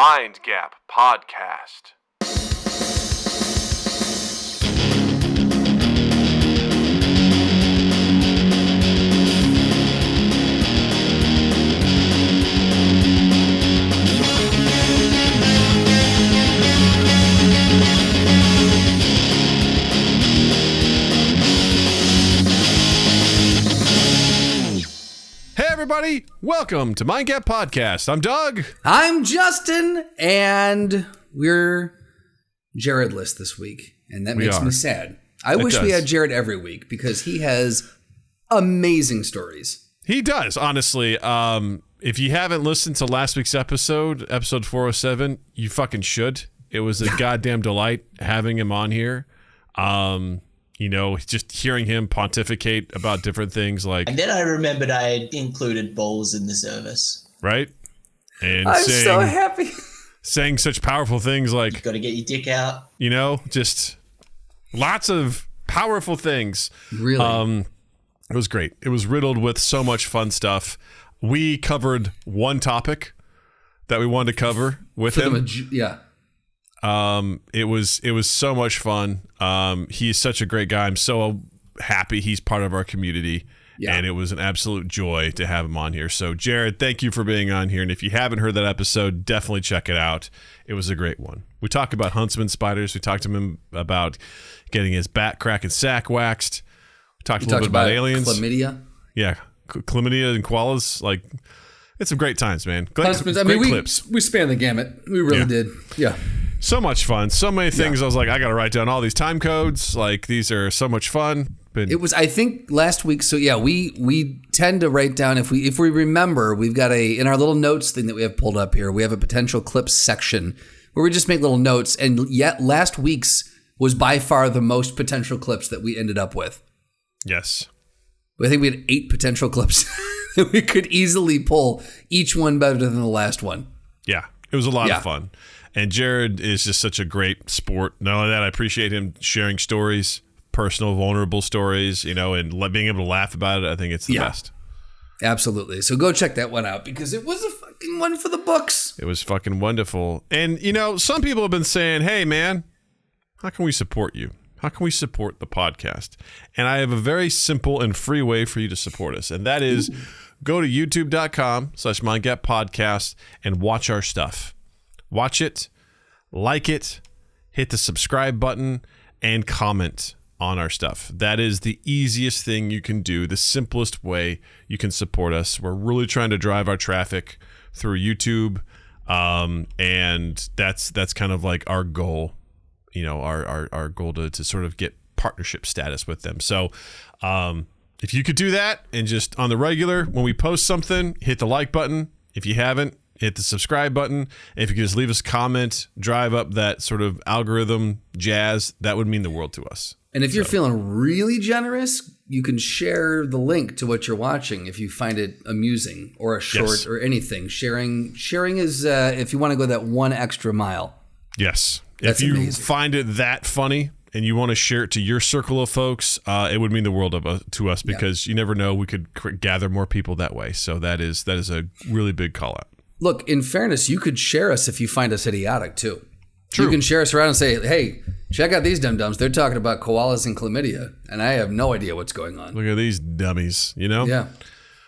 Mind Gap Podcast. Hey everybody, welcome to Mind Gap Podcast. I'm Doug. I'm Justin, and we're Jarryd-less this week, and that makes me sad. I wish we had Jarryd every week because he has amazing stories. He does, honestly. If you haven't listened to last week's episode 407, you fucking should. It was a goddamn delight having him on here. You know, just hearing him pontificate about different things like... And then I remembered I had included balls in the service. Right? And I'm so happy. Saying such powerful things like... You've got to get your dick out. You know, just lots of powerful things. Really? It was great. It was riddled with so much fun stuff. We covered one topic that we wanted to cover with him. Yeah. It was so much fun. He's such a great guy. I'm so happy he's part of our community. Yeah. And it was an absolute joy to have him on here. So Jarryd, thank you for being on here. And if you haven't heard that episode, definitely check it out. It was a great one. We talked about huntsman spiders. We talked to him about getting his back crack and sack waxed. We talked a little bit about aliens. Chlamydia. Yeah. Chlamydia and koalas. Like, it's some great times, man. Great clips. We spanned the gamut. We really did. Yeah. So much fun. So many things. I was like, I got to write down all these time codes. Like, these are so much fun. It was, I think, last week. So yeah, we tend to write down if we remember. We've got in our little notes thing that we have pulled up here. We have a potential clips section where we just make little notes. And yet, last week's was by far the most potential clips that we ended up with. Yes. I think we had 8 potential clips that we could easily pull. Each one better than the last one. Yeah, it was a lot of fun. And Jarryd is just such a great sport. Not only that, I appreciate him sharing stories, personal, vulnerable stories, you know, and being able to laugh about it. I think it's the best. Absolutely. So go check that one out because it was a fucking one for the books. It was fucking wonderful. And, you know, some people have been saying, hey, man, how can we support you? How can we support the podcast? And I have a very simple and free way for you to support us. And that is go to youtube.com/mindgappodcast and watch our stuff. Watch it, like it, hit the subscribe button, and comment on our stuff. That is the easiest thing you can do, the simplest way you can support us. We're really trying to drive our traffic through YouTube, and that's kind of like our goal, you know, our goal to sort of get partnership status with them. So if you could do that and just on the regular, when we post something, hit the like button. If you haven't, hit the subscribe button. If you could just leave us a comment, drive up that sort of algorithm jazz, that would mean the world to us. And if you're feeling really generous, you can share the link to what you're watching if you find it amusing or a short or anything. Sharing is if you want to go that one extra mile. Yes. That's if you amazing. find it that funny and you want to share it to your circle of folks, it would mean the world to us because you never know, we could gather more people that way. So that is a really big call out. Look, in fairness, you could share us if you find us idiotic, too. True. You can share us around and say, hey, check out these dum-dums. They're talking about koalas and chlamydia, and I have no idea what's going on. Look at these dummies, you know? Yeah.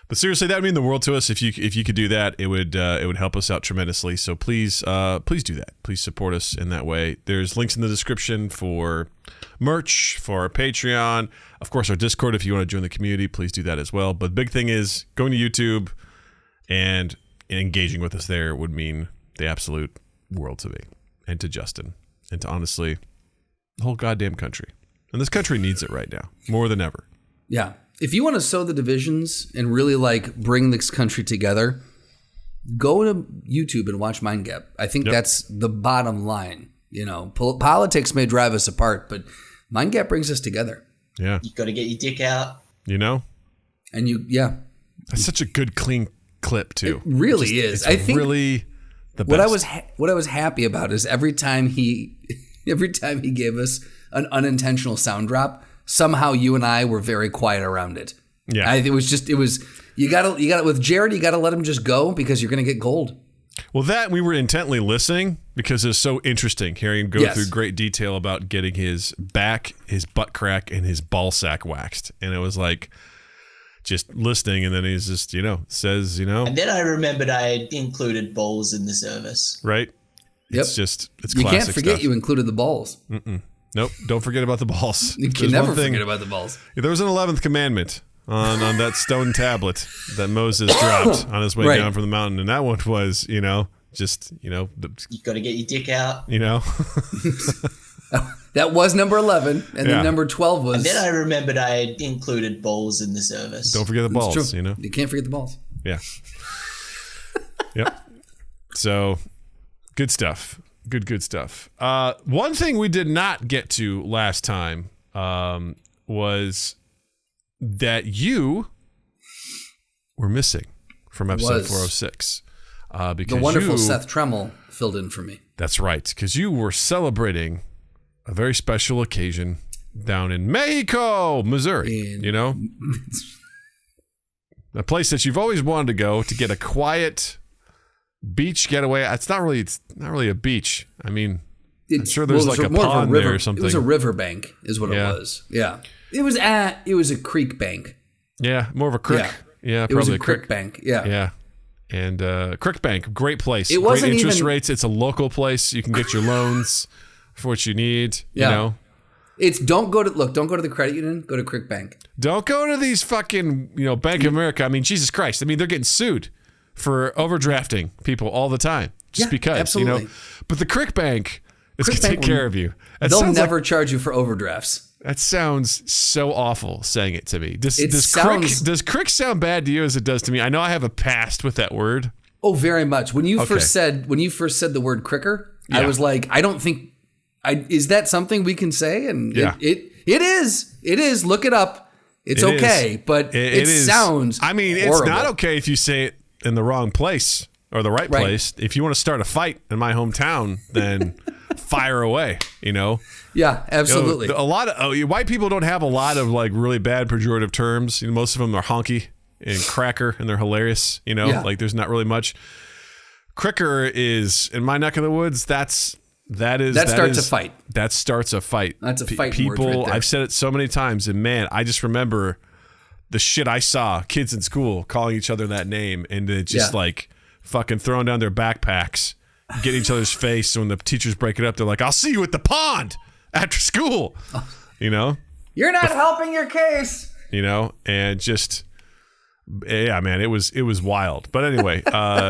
But seriously, that would mean the world to us. If you could do that, it would help us out tremendously. So please do that. Please support us in that way. There's links in the description for merch, for our Patreon, of course, our Discord. If you want to join the community, please do that as well. But the big thing is going to YouTube and engaging with us there would mean the absolute world to me and to Justin and to honestly the whole goddamn country. And this country needs it right now more than ever. Yeah. If you want to sow the divisions and really like bring this country together, go to YouTube and watch Mind Gap. I think that's the bottom line. You know, politics may drive us apart, but Mind Gap brings us together. Yeah. You've got to get your dick out. You know? And that's such a good, clean clip too. It really is. I think really the best. What I was happy about is every time he gave us an unintentional sound drop, somehow you and I were very quiet around it. Yeah. You gotta with Jarryd, you gotta let him just go because you're gonna get gold. Well, that we were intently listening because it was so interesting hearing him go through great detail about getting his back, his butt crack, and his ball sack waxed. And it was like just listening, and then he's just, says, And then I remembered I had included balls in the service. Right? Yep. It's classic You can't forget stuff. you included the balls. Nope, don't forget about the balls. You can never forget about the balls. There was an 11th commandment on that stone tablet that Moses dropped on his way down from the mountain, and that one was, you got to get your dick out. That was number 11, and then number 12 was. And then I remembered I had included balls in the service. Don't forget the balls. True. You can't forget the balls. Yeah. Yep. So, good stuff. Good stuff. One thing we did not get to last time was that you were missing from episode 406. Because the wonderful Seth Tremmel filled in for me. That's right, because you were celebrating a very special occasion down in Mexico, Missouri. A place that you've always wanted to go to get a quiet beach getaway. It's not really a beach. I mean, I'm sure there's like a pond there or something. It was a riverbank, is what it was. Yeah, it was a creek bank. Yeah, more of a creek. Yeah, it was a creek bank. Yeah, yeah. And Creek Bank, great place. It wasn't great interest rates. It's a local place. You can get your loans for what you need. It's don't go to the credit union. Go to Creek Bank. Don't go to these fucking Bank of America. I mean, Jesus Christ. I mean, they're getting sued for overdrafting people all the time just because. Absolutely. But the Creek Bank is going to take care of you. They'll never charge you for overdrafts. That sounds so awful saying it to me. Does crick sound bad to you as it does to me? I know I have a past with that word. Oh, very much. When you first said the word cricker, I was like, I don't think is that something we can say? And it is. Look it up. It's okay, but it sounds it's horrible. not okay if you say it in the wrong place or the right place. If you want to start a fight in my hometown, then fire away, Yeah, absolutely. A lot of white people don't have a lot of like really bad pejorative terms. Most of them are honky and cracker, and they're hilarious. Like there's not really much. Cricker is in my neck of the woods. That starts a fight. That starts a fight. That's a fight. People, right there. I've said it so many times, and man, I just remember the shit I saw kids in school calling each other that name, and it just like fucking throwing down their backpacks, getting each other's face. So when the teachers break it up, they're like, "I'll see you at the pond after school." You're not helping your case. And just. Yeah, man, it was wild. But anyway,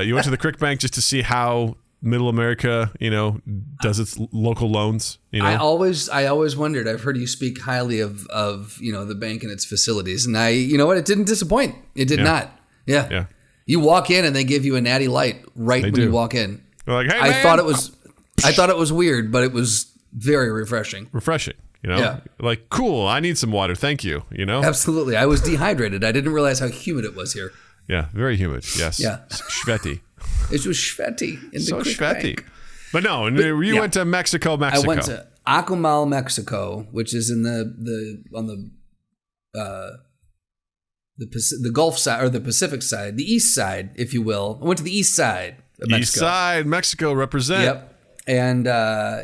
you went to the Creek Bank just to see how Middle America, does its local loans. I always wondered. I've heard you speak highly of the bank and its facilities, and it didn't disappoint. It did not. Yeah. You walk in and they give you a natty light when you walk in. They're like, hey, man. I thought it was weird, but it was very refreshing. Like, cool, I need some water, thank you. Absolutely. I was dehydrated. I didn't realize how humid it was here. Yeah, very humid. Yes. Yeah. Sweaty. It was sweaty. So sweaty. But no, you went to Mexico. I went to Akumal, Mexico, which is in the Gulf side or the Pacific side, the east side, if you will. I went to the east side of Mexico. East side, Mexico, represent. Yep. And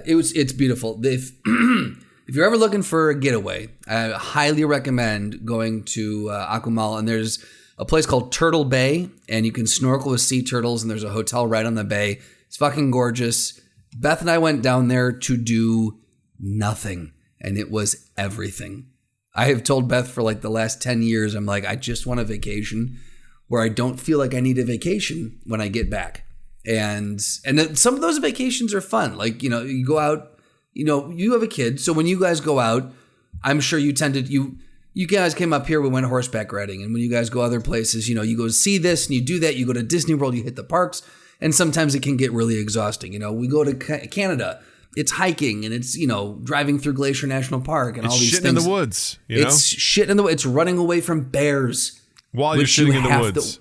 it's beautiful. If you're ever looking for a getaway, I highly recommend going to Akumal. And there's a place called Turtle Bay, and you can snorkel with sea turtles. And there's a hotel right on the bay. It's fucking gorgeous. Beth and I went down there to do nothing, and it was everything. I have told Beth for like the last 10 years, I'm like, I just want a vacation where I don't feel like I need a vacation when I get back. And then some of those vacations are fun. Like, you go out, you have a kid. So when you guys go out, I'm sure you guys came up here, we went horseback riding. And when you guys go other places, you go see this and you do that. You go to Disney World, you hit the parks. And sometimes it can get really exhausting. We go to Canada, it's hiking and it's, driving through Glacier National Park and all these things. It's shitting in the woods. It's shit in the woods. It's running away from bears. While you're shitting in the woods.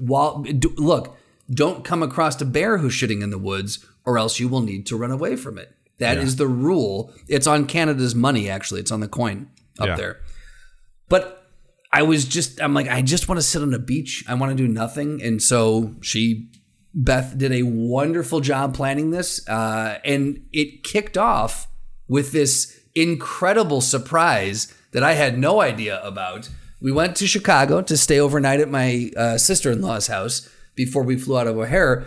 Look. Don't come across a bear who's shitting in the woods, or else you will need to run away from it. That is the rule. It's on Canada's money, actually. It's on the coin up there. But I'm like, I just want to sit on a beach. I want to do nothing. And so she Beth did a wonderful job planning this, and it kicked off with this incredible surprise that I had no idea about. We went to Chicago to stay overnight at my sister-in-law's house before we flew out of O'Hare,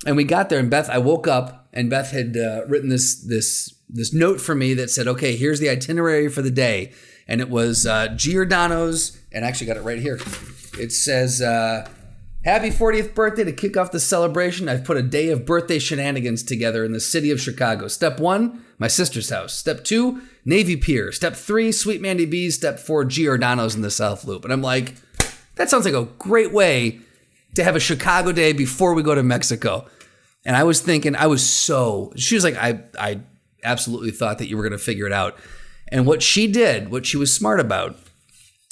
and we got there. And I woke up, and Beth had written this note for me that said, "Okay, here's the itinerary for the day," and it was Giordano's, and I actually got it right here. It says, "Happy 40th birthday. To kick off the celebration, I've put a day of birthday shenanigans together in the city of Chicago. Step 1, my sister's house. Step 2, Navy Pier. Step 3, Sweet Mandy B's. Step 4, Giordano's in the South Loop." And I'm like, that sounds like a great way to have a Chicago day before we go to Mexico. And I was thinking, she was like, I absolutely thought that you were going to figure it out. And what she was smart about,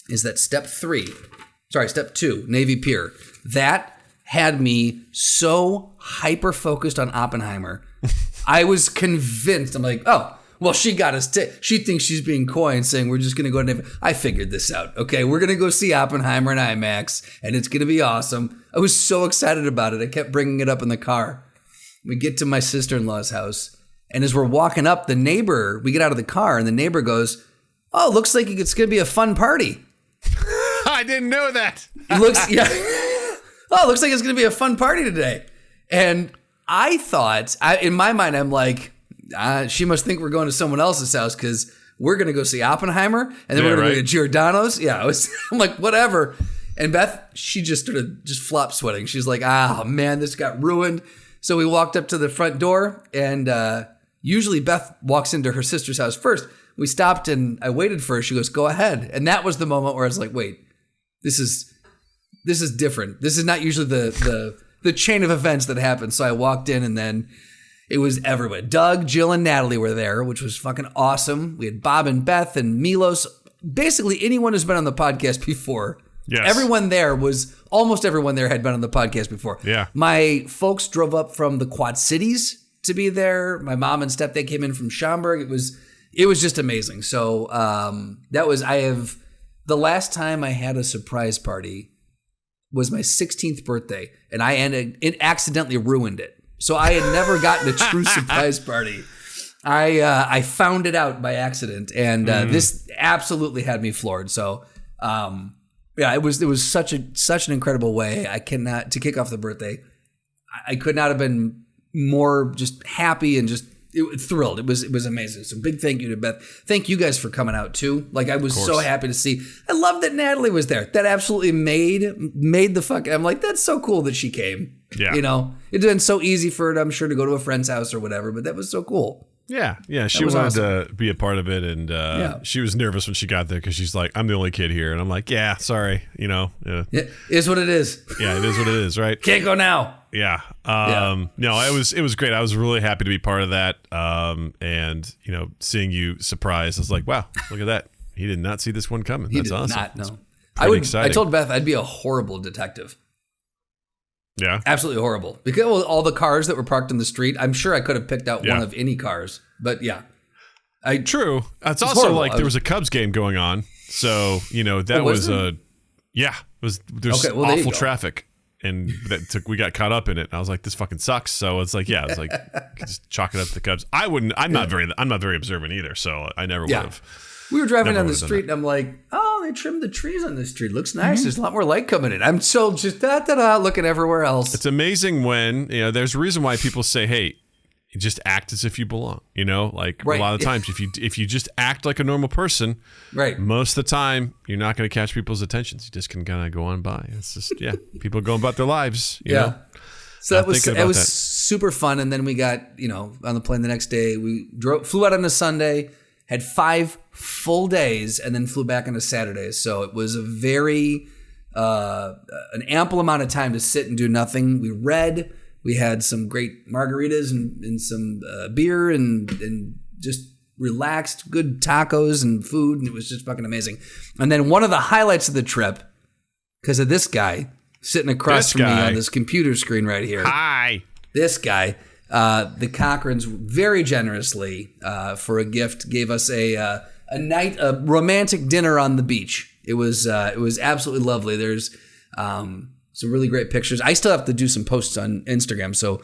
is that step 2, Navy Pier, that had me so hyper-focused on Oppenheimer. I was convinced. I'm like, oh, well, she got us. She thinks she's being coy and saying we're just going to go to Navy. I figured this out. Okay, we're going to go see Oppenheimer in IMAX, and it's going to be awesome. I was so excited about it. I kept bringing it up in the car. We get to my sister-in-law's house, and as we're walking up, we get out of the car, and the neighbor goes, "Oh, looks like it's going to be a fun party." I didn't know that. Oh, it looks like it's going to be a fun party today. And I thought, in my mind, I'm like, she must think we're going to someone else's house because we're going to go see Oppenheimer, and then we're going to go to Giordano's. Yeah, I'm like, whatever. And Beth, she just started flop sweating. She's like, "Oh man, this got ruined." So we walked up to the front door, and usually Beth walks into her sister's house first. We stopped, and I waited for her. She goes, "Go ahead." And that was the moment where I was like, wait, this is different. This is not usually the chain of events that happens. So I walked in, and then it was everybody. Doug, Jill, and Natalie were there, which was fucking awesome. We had Bob and Beth and Milos. Basically, anyone who's been on the podcast before. Yes. Almost everyone there had been on the podcast before. Yeah. My folks drove up from the Quad Cities to be there. My mom and stepdad came in from Schaumburg. It was just amazing. So the last time I had a surprise party was my 16th birthday, and it accidentally ruined it. So I had never gotten a true surprise party. I found it out by accident, and this absolutely had me floored. So it was such an incredible way. To kick off the birthday. I could not have been more just happy and just thrilled. It was amazing. So big thank you to Beth. Thank you guys for coming out too. Like, I was so happy to see. I love that Natalie was there. That absolutely made the fuck. I'm like, that's so cool that she came. Yeah. It'd been so easy for her, I'm sure, to go to a friend's house or whatever, but that was so cool. Yeah. She wanted to be a part of it, and she was nervous when she got there because she's like, "I'm the only kid here," and I'm like, "Yeah, sorry, It is what it is." Yeah, it is what it is, right? Can't go now. Yeah. No, it was great. I was really happy to be part of that. And seeing you surprised, I was like, wow, look at that. He did not see this one coming. That's awesome. Not, no. I told Beth I'd be a horrible detective. Yeah. Absolutely horrible. Because all the cars that were parked in the street, I'm sure I could have picked out one of any cars. But yeah. True. It's also horrible. Like there was a Cubs game going on. So, that was there's awful traffic. And we got caught up in it. And I was like, this fucking sucks. So it's like, just chalk it up to the Cubs. I'm not very observant either. So I never would have. We were driving down the street, and I'm like, oh, they trimmed the trees on this street. Looks nice. Mm-hmm. There's a lot more light coming in. I'm so just looking everywhere else. It's amazing when, there's a reason why people say, hey, just act as if you belong. Like a lot of times, if you just act like a normal person, right, most of the time you're not going to catch people's attentions. You just can kind of go on by. It's just people going about their lives. You know? So it was super fun. And then we got on the plane the next day. We flew out on a Sunday, had 5 full days, and then flew back on a Saturday. So it was a very an ample amount of time to sit and do nothing. We read. We had some great margaritas and some beer and just relaxed, good tacos and food, and it was just fucking amazing. And then one of the highlights of the trip, because of this guy sitting across from me on this computer screen right here. Hi. This guy, the Cochrans very generously, for a gift, gave us a romantic dinner on the beach. It was absolutely lovely. There's some really great pictures. I still have to do some posts on Instagram, so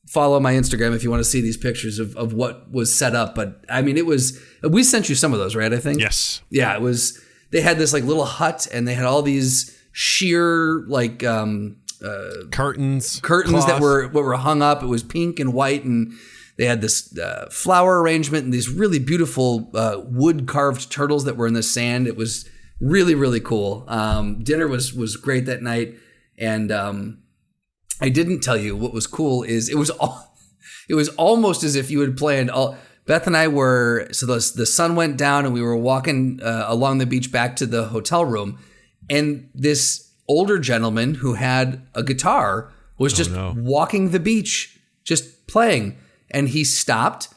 follow my Instagram if you want to see these pictures of what was set up. But I mean, we sent you some of those, right? I think. Yes. Yeah, it was. They had this like little hut, and they had all these sheer like curtains cloth that were hung up. It was pink and white, and they had this flower arrangement and these really beautiful wood carved turtles that were in the sand. It was really, really cool. Dinner was great that night, and I didn't tell you what was cool is it was almost as if you had planned. Beth and I were, so the sun went down and we were walking along the beach back to the hotel room, and this older gentleman who had a guitar was just walking the beach, just playing, and he stopped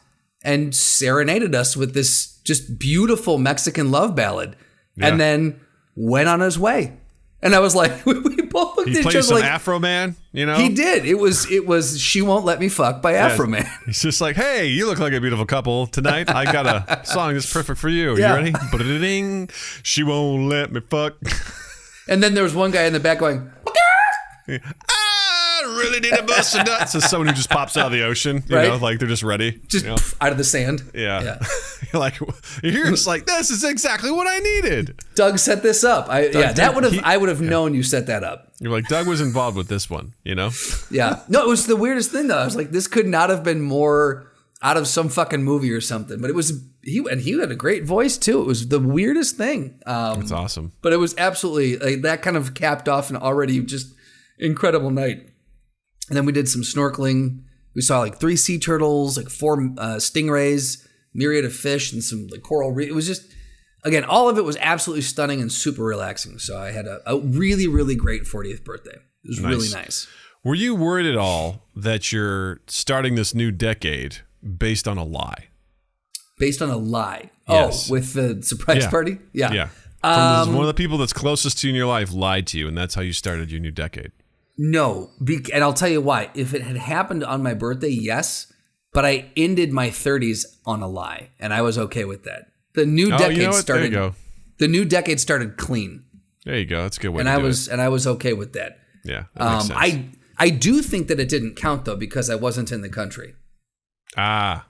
and serenaded us with this just beautiful Mexican love ballad, and then went on his way. And I was like, we both looked at each other. He plays some like, Afro Man, you know? He did. It was She Won't Let Me Fuck by Afro Man. He's just like, hey, you look like a beautiful couple tonight. I got a song that's perfect for you. Yeah. You ready? Ba-da-ding. She won't let me fuck. And then there was one guy in the back going, I really need to bust a nut. So someone who just pops out of the ocean, you know, like they're just ready. just out of the sand. Yeah. You're like, you're just like, this is exactly what I needed. Doug set this up. I would have known you set that up. You're like, Doug was involved with this one, you know? Yeah. No, it was the weirdest thing though. I was like, this could not have been more out of some fucking movie or something. But it was he had a great voice too. It was the weirdest thing. That's awesome. But it was absolutely like that kind of capped off an already just incredible night. And then we did some snorkeling. We saw like 3 sea turtles, like 4 stingrays, myriad of fish, and some like coral reef. It was just, again, all of it was absolutely stunning and super relaxing. So I had a really, really great 40th birthday. It was really nice. Were you worried at all that you're starting this new decade based on a lie? Based on a lie? Yes. Oh, with the surprise party? Yeah. Yeah. One of the people that's closest to you in your life lied to you, and that's how you started your new decade. No, and I'll tell you why. If it had happened on my birthday, yes, but I ended my 30s on a lie, and I was okay with that. The new decade started. There you go. The new decade started clean. There you go. That's a good way. And I was okay with that. Yeah, that makes sense. I do think that it didn't count though because I wasn't in the country. Ah,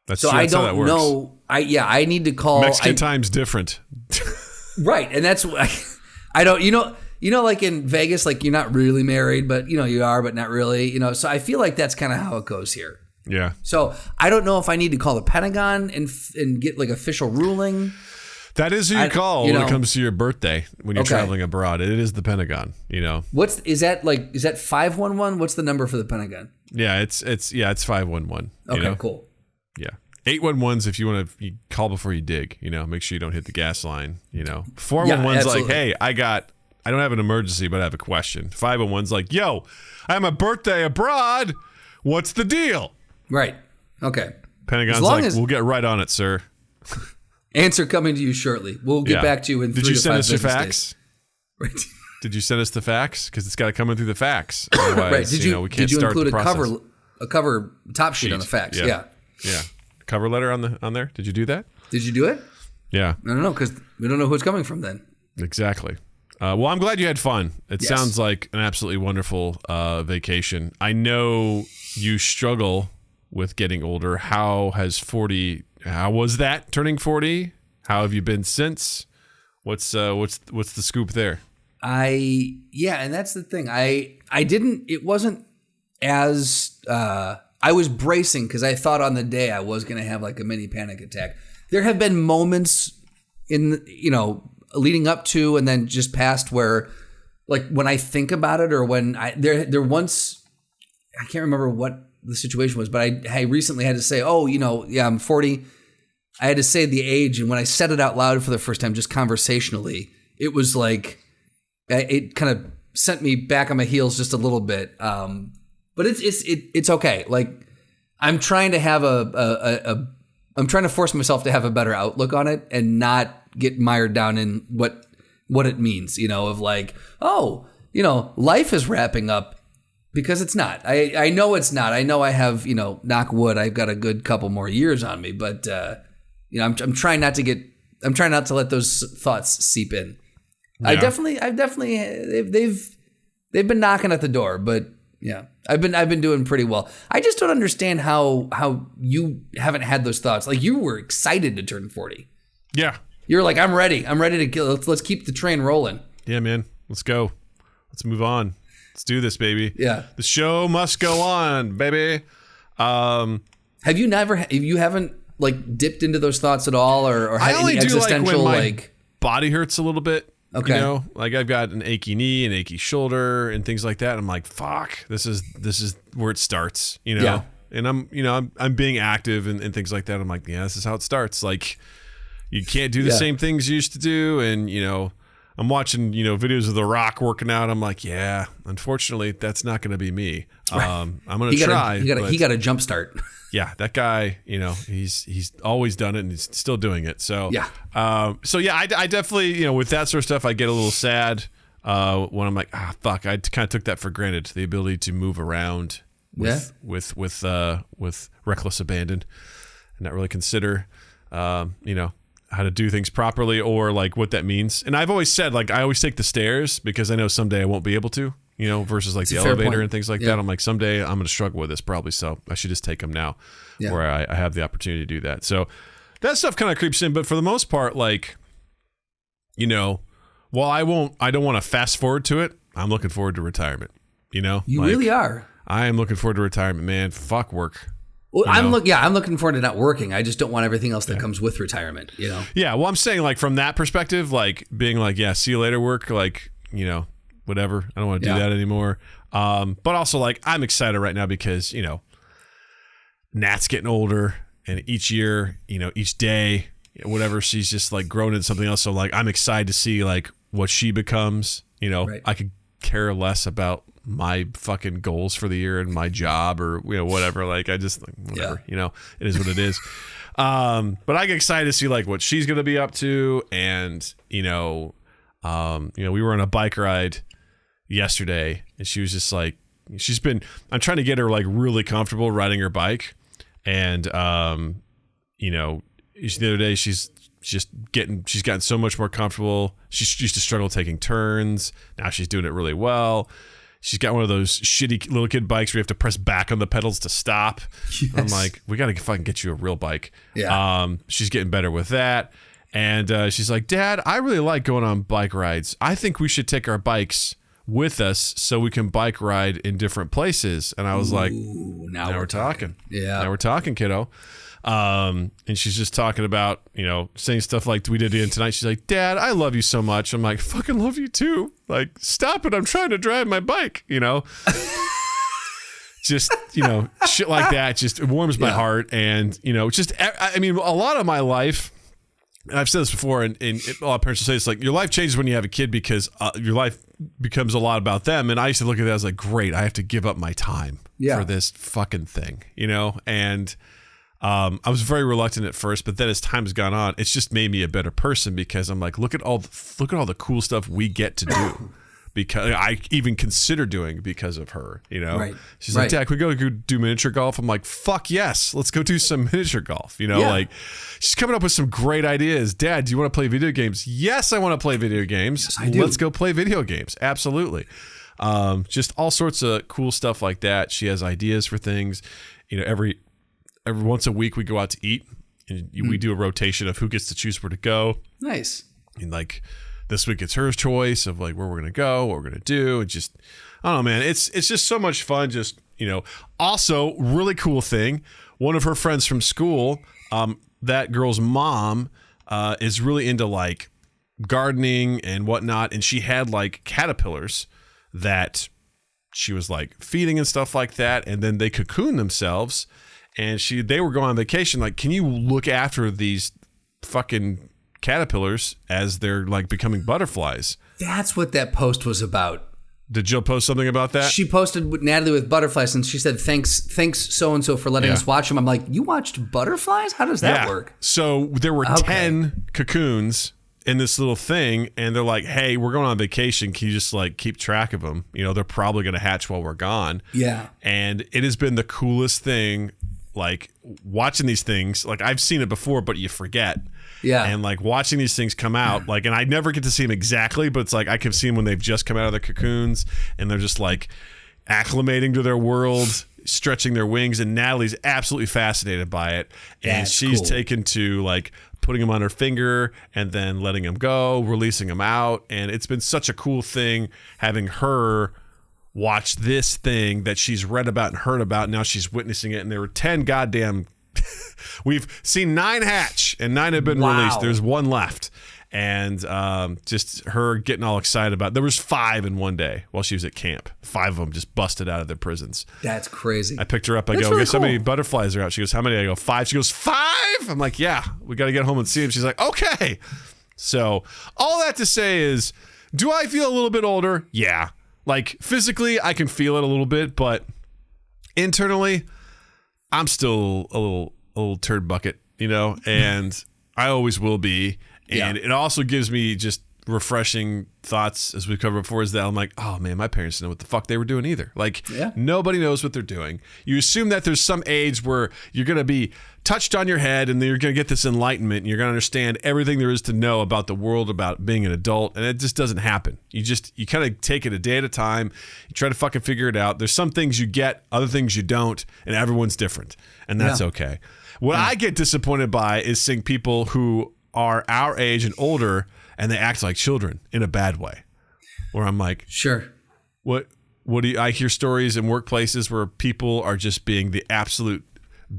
that's so true. I That's how that don't works. know. I need to call Mexican time's different. Right, and that's I don't. You know, like in Vegas, like you're not really married, but you are, but not really. So I feel like that's kind of how it goes here. Yeah. So I don't know if I need to call the Pentagon and get like official ruling. That is who you call when it comes to your birthday when you're traveling abroad. It is the Pentagon. Is that 511? What's the number for the Pentagon? Yeah, it's 511. Okay, cool. Yeah. 811's if you want to call before you dig. Make sure you don't hit the gas line. 411's like, hey, I don't have an emergency, but I have a question. 501's like, yo, I have my birthday abroad. What's the deal? Right. Okay. Pentagon's like, we'll get right on it, sir. Answer coming to you shortly. We'll get back to you in 3 to 5 business days. Did you send us your fax? Right. Did you send us the fax? Because it's got to come in through the fax. Otherwise, right. we can't start the process. Did you include a cover top sheet on the fax? Yeah. Cover letter on there? Did you do that? Did you do it? Yeah. I don't know because we don't know who it's coming from then. Exactly. Well, I'm glad you had fun. It sounds like an absolutely wonderful vacation. I know you struggle with getting older. How was that turning 40? How have you been since? What's the scoop there? And that's the thing. It wasn't as I was bracing because I thought on the day I was going to have like a mini panic attack. There have been moments in leading up to and then just past where like when I think about it or when there once I can't remember what the situation was, but I recently had to say, I'm 40. I had to say the age, and when I said it out loud for the first time, just conversationally, it was like it kind of sent me back on my heels just a little bit. But it's okay. Like I'm trying to have I'm trying to force myself to have a better outlook on it and not get mired down in what it means, of like, life is wrapping up because it's not. I know it's not. I know I have, knock wood, I've got a good couple more years on me, but I'm trying not to let those thoughts seep in. Yeah. I've definitely They've been knocking at the door, but yeah, I've been doing pretty well. I just don't understand how you haven't had those thoughts. Like, you were excited to turn 40. Yeah. You're like, I'm ready to kill. Let's keep the train rolling. Yeah, man. Let's go. Let's move on. Let's do this, baby. Yeah. The show must go on, baby. Have you haven't like dipped into those thoughts at all, or had I only any do existential like when my body hurts a little bit. Okay. You know, like I've got an achy knee, an achy shoulder, and things like that. I'm like, fuck, this is where it starts. You know. Yeah. And I'm being active and things like that. I'm like, yeah, this is how it starts. Like, you can't do the same things you used to do, and I'm watching, videos of The Rock working out. I'm like, yeah, unfortunately, that's not going to be me. I'm going to try. He got a jump start. Yeah, that guy, he's always done it and he's still doing it. So, yeah. I definitely, with that sort of stuff, I get a little sad when I'm like, fuck, I kind of took that for granted, the ability to move around with reckless abandon and not really consider, how to do things properly or like what that means. And I've always said, like, I always take the stairs because I know someday I won't be able to, versus like the elevator and things like that. I'm like, someday I'm going to struggle with this probably. So I should just take them now where I have the opportunity to do that. So that stuff kind of creeps in. But for the most part, like, while I don't want to fast forward to it, I'm looking forward to retirement, You really are. I am looking forward to retirement, man. Fuck work. Well, I'm looking forward to not working. I just don't want everything else that comes with retirement, Yeah, well, I'm saying, like, from that perspective, like, being like, yeah, see you later work, like, whatever. I don't want to do that anymore. But also, like, I'm excited right now because, Nat's getting older, and each year, each day, whatever, she's just, like, grown into something else. So, like, I'm excited to see, like, what she becomes. Right. I could care less about my fucking goals for the year and my job or whatever. Like, I just whatever. It is what it is. But I get excited to see like what she's gonna be up to, and we were on a bike ride yesterday, and she was just like, I'm trying to get her like really comfortable riding her bike, and the other day she's gotten so much more comfortable. She used to struggle taking turns. Now she's doing it really well. She's got one of those shitty little kid bikes where you have to press back on the pedals to stop. Yes. I'm like, we got to fucking get you a real bike. Yeah. She's getting better with that. And she's like, Dad, I really like going on bike rides. I think we should take our bikes with us so we can bike ride in different places. And I was like, now we're talking. Yeah. Now we're talking, kiddo. And she's just talking about, saying stuff like we did again tonight. She's like, Dad, I love you so much. I'm like, fucking love you too. Like, stop it. I'm trying to drive my bike, just, shit like that. Just it warms my heart. And, I mean, a lot of my life, and I've said this before, and a lot of parents will say it's like, your life changes when you have a kid because your life becomes a lot about them. And I used to look at that as like, great, I have to give up my time for this fucking thing, and I was very reluctant at first, but then as time has gone on, it's just made me a better person because I'm like, look at all the cool stuff we get to do because I even consider doing because of her, Right. She's like, Dad, can we go do miniature golf? I'm like, fuck yes, let's go do some miniature golf. Like she's coming up with some great ideas. Dad, do you want to play video games? Yes, I want to play video games. Yes, I do. Let's go play video games. Absolutely. Just all sorts of cool stuff like that. She has ideas for things, every once a week we go out to eat, and we do a rotation of who gets to choose where to go. Nice. And like this week it's her choice of like where we're gonna go, what we're gonna do, and just I don't know, man. It's just so much fun. Just also really cool thing. One of her friends from school, that girl's mom, is really into like gardening and whatnot, and she had like caterpillars that she was like feeding and stuff like that, and then they cocoon themselves. And they were going on vacation. Like, can you look after these fucking caterpillars as they're like becoming butterflies? That's what that post was about. Did Jill post something about that? She posted with Natalie with butterflies, and she said, thanks so-and-so for letting us watch them. I'm like, you watched butterflies? How does that work? So there were 10 cocoons in this little thing, and they're like, hey, we're going on vacation. Can you just like keep track of them? They're probably going to hatch while we're gone. Yeah. And it has been the coolest thing. like watching these things, like I've seen it before, but you forget. Yeah. And like watching these things come out, like, and I never get to see them exactly, but it's like I can see them when they've just come out of their cocoons and they're just like acclimating to their world, stretching their wings. And Natalie's absolutely fascinated by it. And That's she's cool. taken to like putting them on her finger and then letting them go, releasing them out. And it's been such a cool thing having her watch this thing that she's read about and heard about. Now she's witnessing it. And there were 10 goddamn we've seen 9 hatch and 9 have been released. There's 1 left. And just her getting all excited about it. There was 5 in one day while she was at camp. 5 of them just busted out of their prisons. That's crazy. I picked her up. I That's go, really guess how many cool. butterflies are out? She goes, how many? I go, 5. She goes, 5? I'm like, yeah, we got to get home and see them. She's like, okay. So all that to say is, do I feel a little bit older? Yeah. Like physically, I can feel it a little bit, but internally, I'm still a little turd bucket, you know, and I always will be. And it also gives me just refreshing thoughts, as we've covered before, is that I'm like, oh man, my parents didn't know what the fuck they were doing either. Like, nobody knows what they're doing. You assume that there's some age where you're going to be touched on your head and then you're going to get this enlightenment and you're going to understand everything there is to know about the world, about being an adult. And it just doesn't happen. You kind of take it a day at a time. You try to fucking figure it out. There's some things you get, other things you don't, and everyone's different. And that's okay. What I get disappointed by is seeing people who are our age and older and they act like children in a bad way, where I'm like, Sure. what do you, I hear stories in workplaces where people are just being the absolute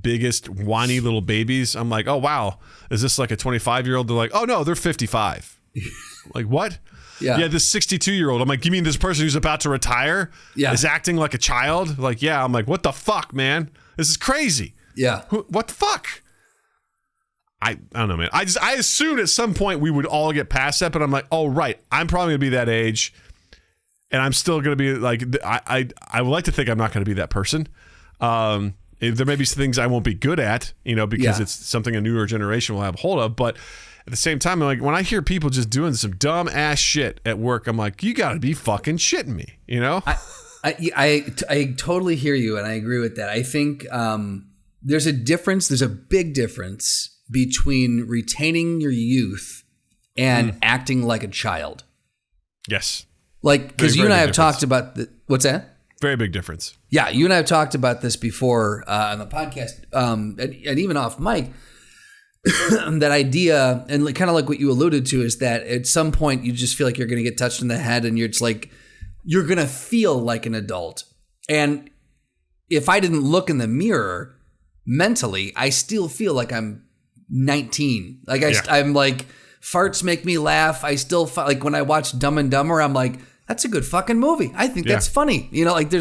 biggest whiny little babies. I'm like, oh wow, is this like a 25-year-old? They're like, oh no, they're 55. Like, what? Yeah, this 62-year-old. I'm like, you mean this person who's about to retire is acting like a child? Like, yeah. I'm like, what the fuck, man? This is crazy. Yeah. What the fuck? I don't know, man. I assumed at some point we would all get past that, but I'm like, oh right, I'm probably gonna be that age, and I'm still gonna be like, I would like to think I'm not gonna be that person. There may be some things I won't be good at, you know, because it's something a newer generation will have hold of. But at the same time, like when I hear people just doing some dumb ass shit at work, I'm like, you gotta be fucking shitting me, you know? I totally hear you, and I agree with that. I think there's a difference. There's a big difference between retaining your youth and acting like a child. Yes. Like, because you and I have talked about what's that? Very big difference. Yeah, you and I have talked about this before on the podcast, and even off mic. That idea, and kind of like what you alluded to, is that at some point you just feel like you're going to get touched in the head, and you're just like, you're going to feel like an adult. And if I didn't look in the mirror mentally, I still feel like I'm 19. Like I'm like, farts make me laugh. I still like when I watch Dumb and Dumber, I'm like, that's a good fucking movie. I think that's funny. You know, like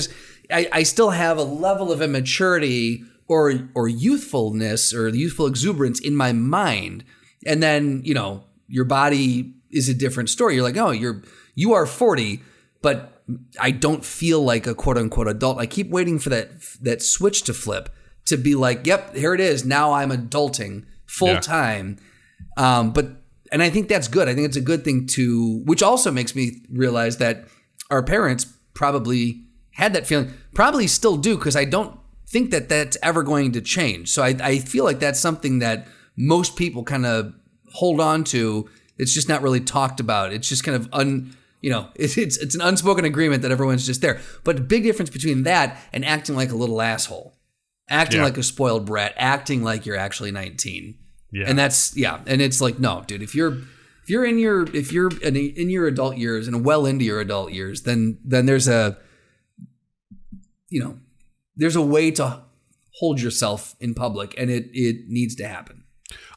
I still have a level of immaturity or youthfulness or youthful exuberance in my mind. And then, you know, your body is a different story. You're like, oh, you are 40, but I don't feel like a quote unquote adult. I keep waiting for that switch to flip to be like, yep, here it is. Now I'm adulting full time. And I think that's good. I think it's a good thing which also makes me realize that our parents probably had that feeling, probably still do, because I don't think that that's ever going to change. So I feel like that's something that most people kind of hold on to. It's just not really talked about. It's just kind of it's an unspoken agreement that everyone's just there. But the big difference between that and acting like a little asshole, acting like a spoiled brat, acting like you're actually 19. Yeah. And that's, and it's like, no, dude, if you're in your adult years and well into your adult years, then there's a way to hold yourself in public, and it needs to happen.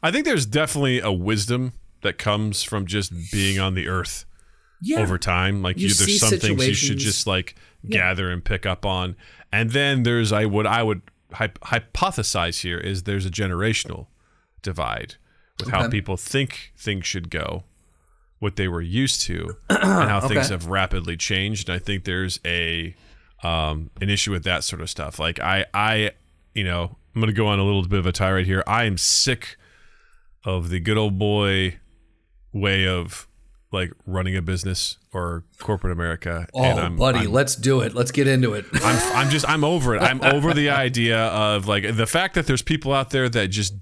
I think there's definitely a wisdom that comes from just being on the earth over time. Like there's some things you should just like gather and pick up on. And then there's, I would hypothesize here is there's a generational divide with how people think things should go, what they were used to, and how things have rapidly changed. And I think there's an issue with that sort of stuff. Like I'm going to go on a little bit of a tirade here. I am sick of the good old boy way of like running a business or corporate America. Oh, and let's do it. Let's get into it. I'm over it. I'm over the idea of like the fact that there's people out there that just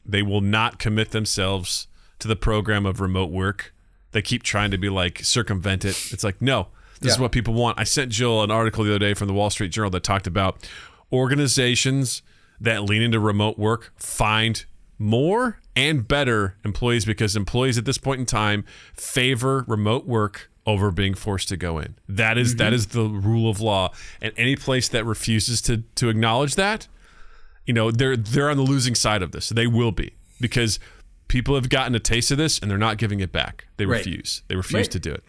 they will not commit themselves to the program of remote work. They keep trying to be like circumvent it. It's like, no, this is what people want. I sent Jill an article the other day from the Wall Street Journal that talked about organizations that lean into remote work find more and better employees because employees at this point in time favor remote work over being forced to go in. That is the rule of law. And any place that refuses to acknowledge that, they're on the losing side of this. They will be, because people have gotten a taste of this and they're not giving it back. They refuse. They refuse to do it.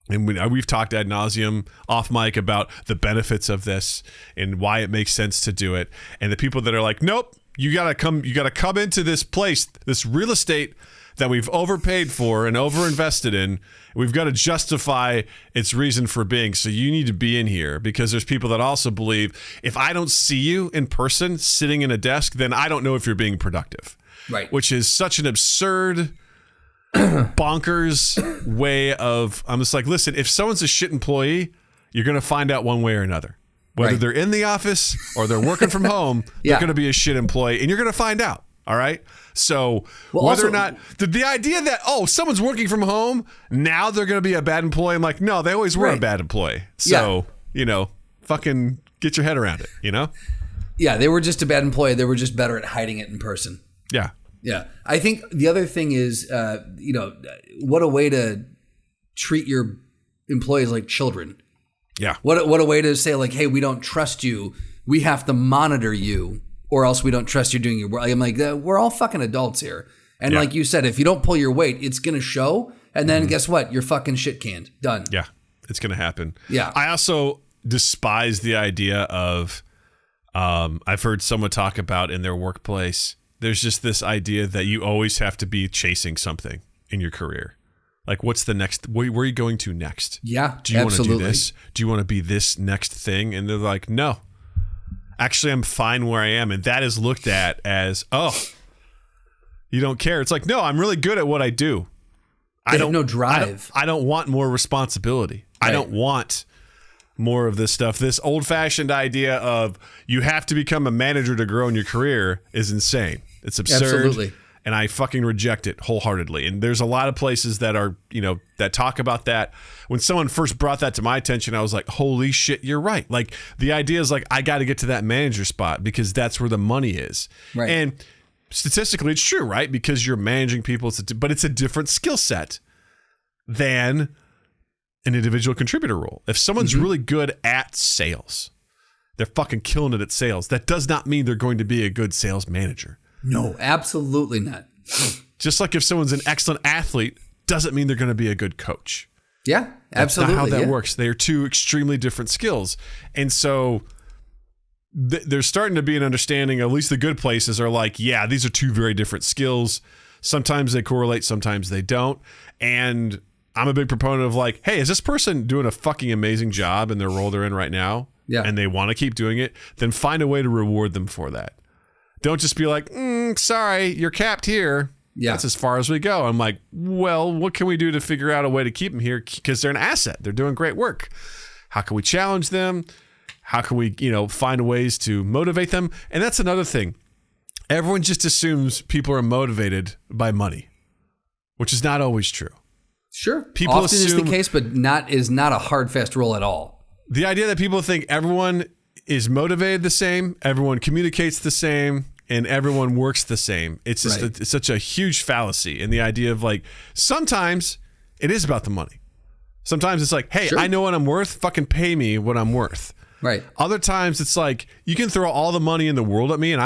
And we've talked ad nauseum off mic about the benefits of this and why it makes sense to do it. And the people that are like, nope, you gotta come into this place, this real estate that we've overpaid for and overinvested in. We've got to justify its reason for being. So you need to be in here, because there's people that also believe if I don't see you in person sitting in a desk, then I don't know if you're being productive. Right. Which is such an absurd, bonkers way of, I'm just like, listen, if someone's a shit employee, you're going to find out one way or another. Whether they're in the office or they're working from home, they're going to be a shit employee, and you're going to find out. All right. So whether or not the idea that, someone's working from home, now they're going to be a bad employee. I'm like, no, they always were a bad employee. So, fucking get your head around it, Yeah, they were just a bad employee. They were just better at hiding it in person. Yeah. Yeah. I think the other thing is, what a way to treat your employees like children. Yeah. What a way to say, like, hey, we don't trust you. We have to monitor you, or else we don't trust you doing your work. I'm like, we're all fucking adults here. And like you said, if you don't pull your weight, it's going to show. And then guess what? You're fucking shit canned. Done. Yeah. It's going to happen. Yeah. I also despise the idea of, I've heard someone talk about in their workplace, there's just this idea that you always have to be chasing something in your career. Like, what's the next? Where are you going to next? Yeah, do you want to do this? Do you want to be this next thing? And they're like, no. Actually, I'm fine where I am. And that is looked at as, you don't care. It's like, no, I'm really good at what I do. I have no drive. I don't want more responsibility. Right. I don't want more of this stuff. This old-fashioned idea of you have to become a manager to grow in your career is insane. It's absurd. Absolutely. And I fucking reject it wholeheartedly. And there's a lot of places that are, that talk about that. When someone first brought that to my attention, I was like, holy shit, you're right. Like, the idea is like, I got to get to that manager spot because that's where the money is. Right. And statistically, it's true, right? Because you're managing people, but it's a different skill set than an individual contributor role. If someone's really good at sales, they're fucking killing it at sales. That does not mean they're going to be a good sales manager. No, absolutely not. Just like if someone's an excellent athlete, doesn't mean they're going to be a good coach. Yeah, absolutely. That's not how that works. They are two extremely different skills. And so there's starting to be an understanding, at least the good places are like, yeah, these are two very different skills. Sometimes they correlate, sometimes they don't. And I'm a big proponent of like, hey, is this person doing a fucking amazing job in their role they're in right now? Yeah. And they want to keep doing it, then find a way to reward them for that. Don't just be like, sorry, you're capped here. Yeah. That's as far as we go. I'm like, well, what can we do to figure out a way to keep them here? Because they're an asset. They're doing great work. How can we challenge them? How can we, find ways to motivate them? And that's another thing. Everyone just assumes people are motivated by money, which is not always true. Sure. People often is the case, but is not a hard, fast rule at all. The idea that people think everyone is motivated the same, everyone communicates the same, and everyone works the same. It's just it's such a huge fallacy. And the idea of like, sometimes it is about the money. Sometimes it's like, hey, I know what I'm worth. Fucking pay me what I'm worth. Right. Other times it's like, you can throw all the money in the world at me and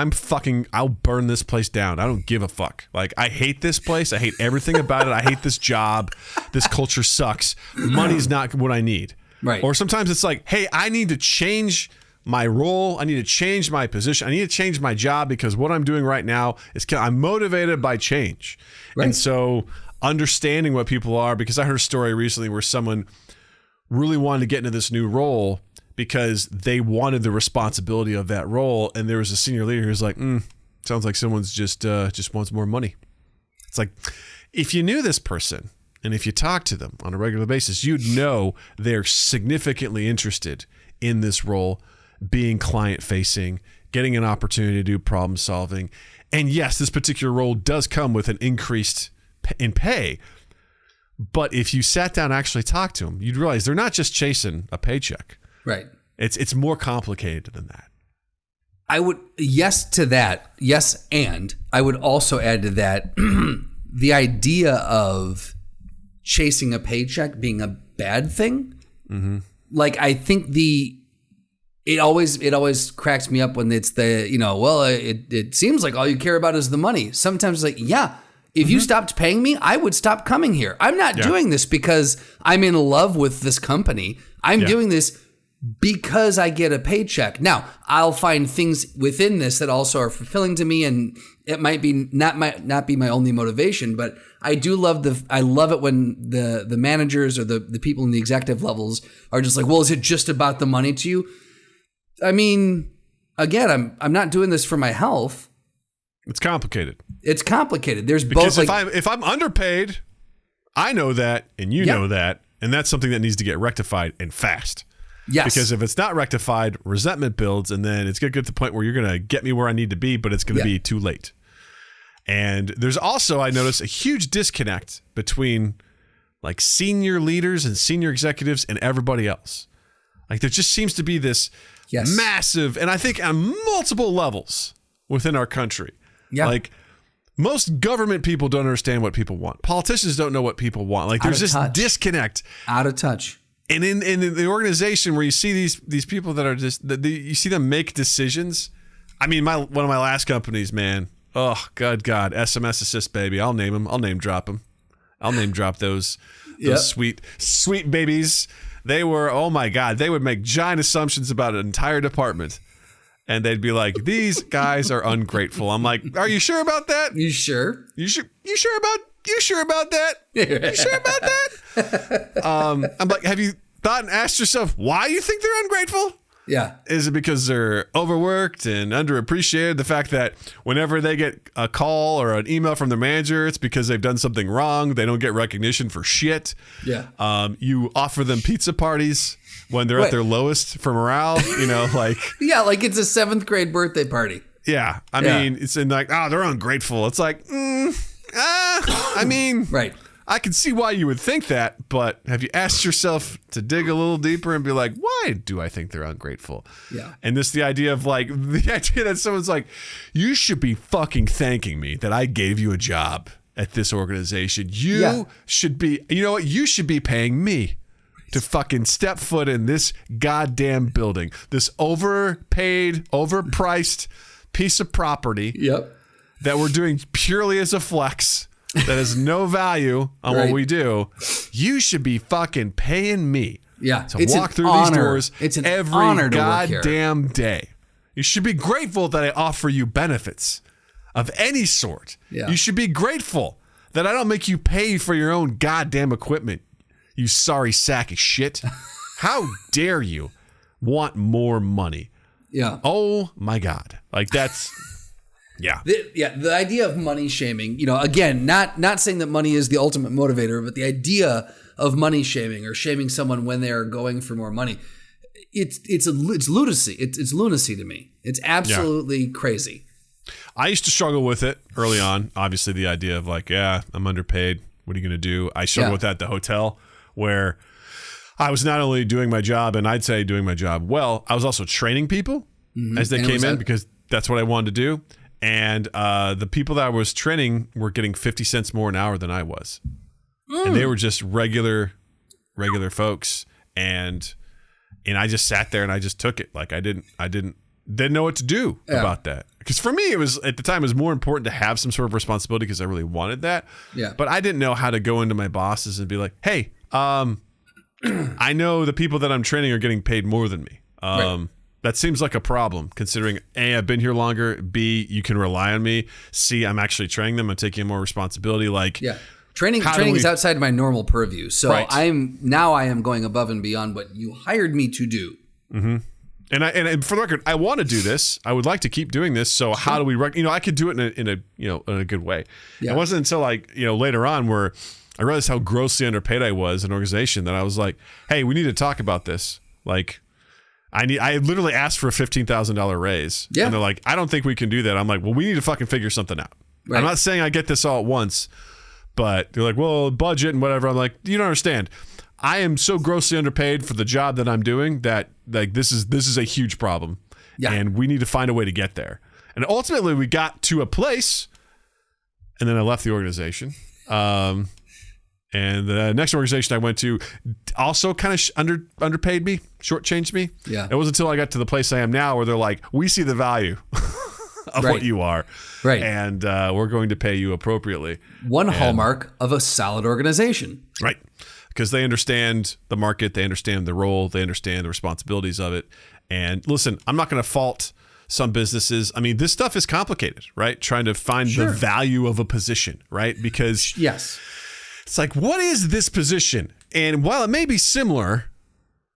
I'll burn this place down. I don't give a fuck. Like, I hate this place. I hate everything about it. I hate this job. This culture sucks. Money's not what I need. Right. Or sometimes it's like, hey, I need to change my role. I need to change my position. I need to change my job because what I'm doing right now is I'm motivated by change. Right. And so understanding what people are, because I heard a story recently where someone really wanted to get into this new role because they wanted the responsibility of that role. And there was a senior leader who was like, sounds like someone's just wants more money. It's like, if you knew this person, And if you talk to them on a regular basis, you'd know they're significantly interested in this role, being client-facing, getting an opportunity to do problem solving. And yes, this particular role does come with an increased in pay. But if you sat down and actually talked to them, you'd realize they're not just chasing a paycheck. Right. It's more complicated than that. I would, yes to that, yes, and I would also add to that the idea of chasing a paycheck being a bad thing. Mm-hmm. Like, I think it always cracks me up when it's it seems like all you care about is the money. Sometimes it's like, yeah, if you stopped paying me, I would stop coming here. I'm not doing this because I'm in love with this company. I'm doing this because I get a paycheck. Now, I'll find things within this that also are fulfilling to me, and it might not be my only motivation, but I do love I love it when the managers or the people in the executive levels are just like, well, is it just about the money to you? I mean, again, I'm not doing this for my health. It's complicated. There's because both. If I'm underpaid, I know that, and you know that, and that's something that needs to get rectified and fast. Yes. Because if it's not rectified, resentment builds, and then it's going to get to the point where you're going to get me where I need to be, but it's going to be too late. And there's also, I noticed, a huge disconnect between like senior leaders and senior executives and everybody else. Like there just seems to be this massive, and I think on multiple levels within our country. Yeah. Like most government people don't understand what people want. Politicians don't know what people want. Like there's this disconnect. Out of touch. And in the organization where you see these people that are just, you see them make decisions. I mean, one of my last companies, man. Oh, God, SMS Assist, baby. I'll name them. I'll name drop them. I'll name drop those sweet babies. They were, oh my God, they would make giant assumptions about an entire department. And they'd be like, these guys are ungrateful. I'm like, are you sure about that? You sure? You sure about that? You sure about that? I'm like, have you thought and asked yourself why you think they're ungrateful? Yeah. Is it because they're overworked and underappreciated? The fact that whenever they get a call or an email from their manager, it's because they've done something wrong. They don't get recognition for shit. Yeah. You offer them pizza parties when they're at their lowest for morale, like. Yeah, like it's a 7th grade birthday party. Yeah. I mean, it's in like, they're ungrateful. It's like, I mean, right. I can see why you would think that, but have you asked yourself to dig a little deeper and be like, why do I think they're ungrateful? Yeah. And the idea that someone's like, you should be fucking thanking me that I gave you a job at this organization. You should be, you know what? You should be paying me to fucking step foot in this goddamn building, this overpaid, overpriced piece of property. Yep. That we're doing purely as a flex, that has no value on what we do. You should be fucking paying me to walk through these doors every goddamn day. You should be grateful that I offer you benefits of any sort. Yeah. You should be grateful that I don't make you pay for your own goddamn equipment, you sorry sack of shit. How dare you want more money? Yeah. Oh my God. Like that's... Yeah. The idea of money shaming, again, not saying that money is the ultimate motivator, but the idea of money shaming or shaming someone when they are going for more money, it's lunacy. It's lunacy to me. It's absolutely crazy. I used to struggle with it early on. Obviously, the idea of like, I'm underpaid. What are you going to do? I struggled with that at the hotel where I was not only doing my job, and I'd say doing my job well, I was also training people as they came in because that's what I wanted to do. And the people that I was training were getting 50 cents more an hour than I was. And they were just regular folks. And I just sat there and I just took it. Like I didn't know what to do about that. Because for me, it was at the time, it was more important to have some sort of responsibility because I really wanted that. Yeah. But I didn't know how to go into my bosses and be like, hey, I know the people that I'm training are getting paid more than me. That seems like a problem considering A, I've been here longer, B, you can rely on me, C, I'm actually training them, I'm taking more responsibility. Like, training is outside my normal purview. So I am going above and beyond what you hired me to do. Mm-hmm. And for the record, I want to do this. I would like to keep doing this. So how do we, I could do it in a good way. Yeah. It wasn't until later on where I realized how grossly underpaid I was in an organization that I was like, hey, we need to talk about this. Like, I literally asked for a $15,000 raise. Yeah. And they're like, I don't think we can do that. I'm like, well, we need to fucking figure something out. Right. I'm not saying I get this all at once, but they're like, well, budget and whatever. I'm like, you don't understand. I am so grossly underpaid for the job that I'm doing that like this is a huge problem. Yeah. And we need to find a way to get there. And ultimately we got to a place, and then I left the organization. And the next organization I went to also kind of underpaid me, shortchanged me. Yeah. It wasn't until I got to the place I am now where they're like, we see the value of Right. what you are. Right. And we're going to pay you appropriately. One hallmark of a solid organization. Right. Because they understand the market, they understand the role, they understand the responsibilities of it. And listen, I'm not going to fault some businesses. I mean, this stuff is complicated, right? Trying to find the value of a position, right? Because Yes. it's like, what is this position? And while it may be similar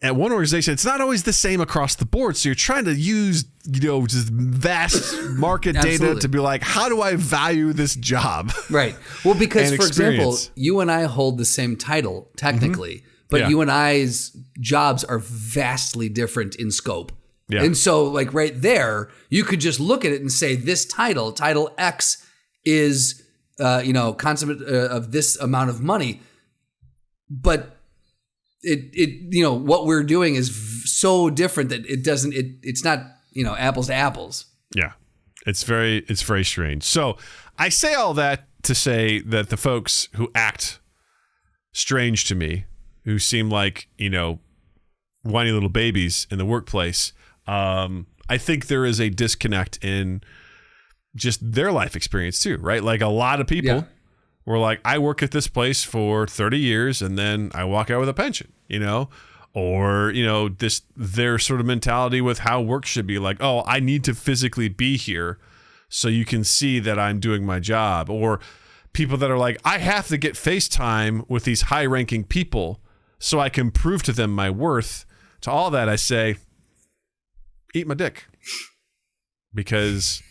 at one organization, it's not always the same across the board. So you're trying to use, just vast market data Absolutely. to be like, how do I value this job? Right. Well, because, And for example, experience. you and I hold the same title, technically, but Yeah. you and I's jobs are vastly different in scope. Yeah. And so, like, right there, you could just look at it and say, this title X, is, consummate of this amount of money. But what we're doing is so different that it's not, apples to apples. Yeah, it's very strange. So I say all that to say that the folks who act strange to me, who seem like, whiny little babies in the workplace, I think there is a disconnect in just their life experience too, right? Like a lot of people were like, I work at this place for 30 years and then I walk out with a pension, or, their sort of mentality with how work should be like, oh, I need to physically be here so you can see that I'm doing my job. Or people that are like, I have to get FaceTime with these high ranking people so I can prove to them my worth. To all that, I say, eat my dick, because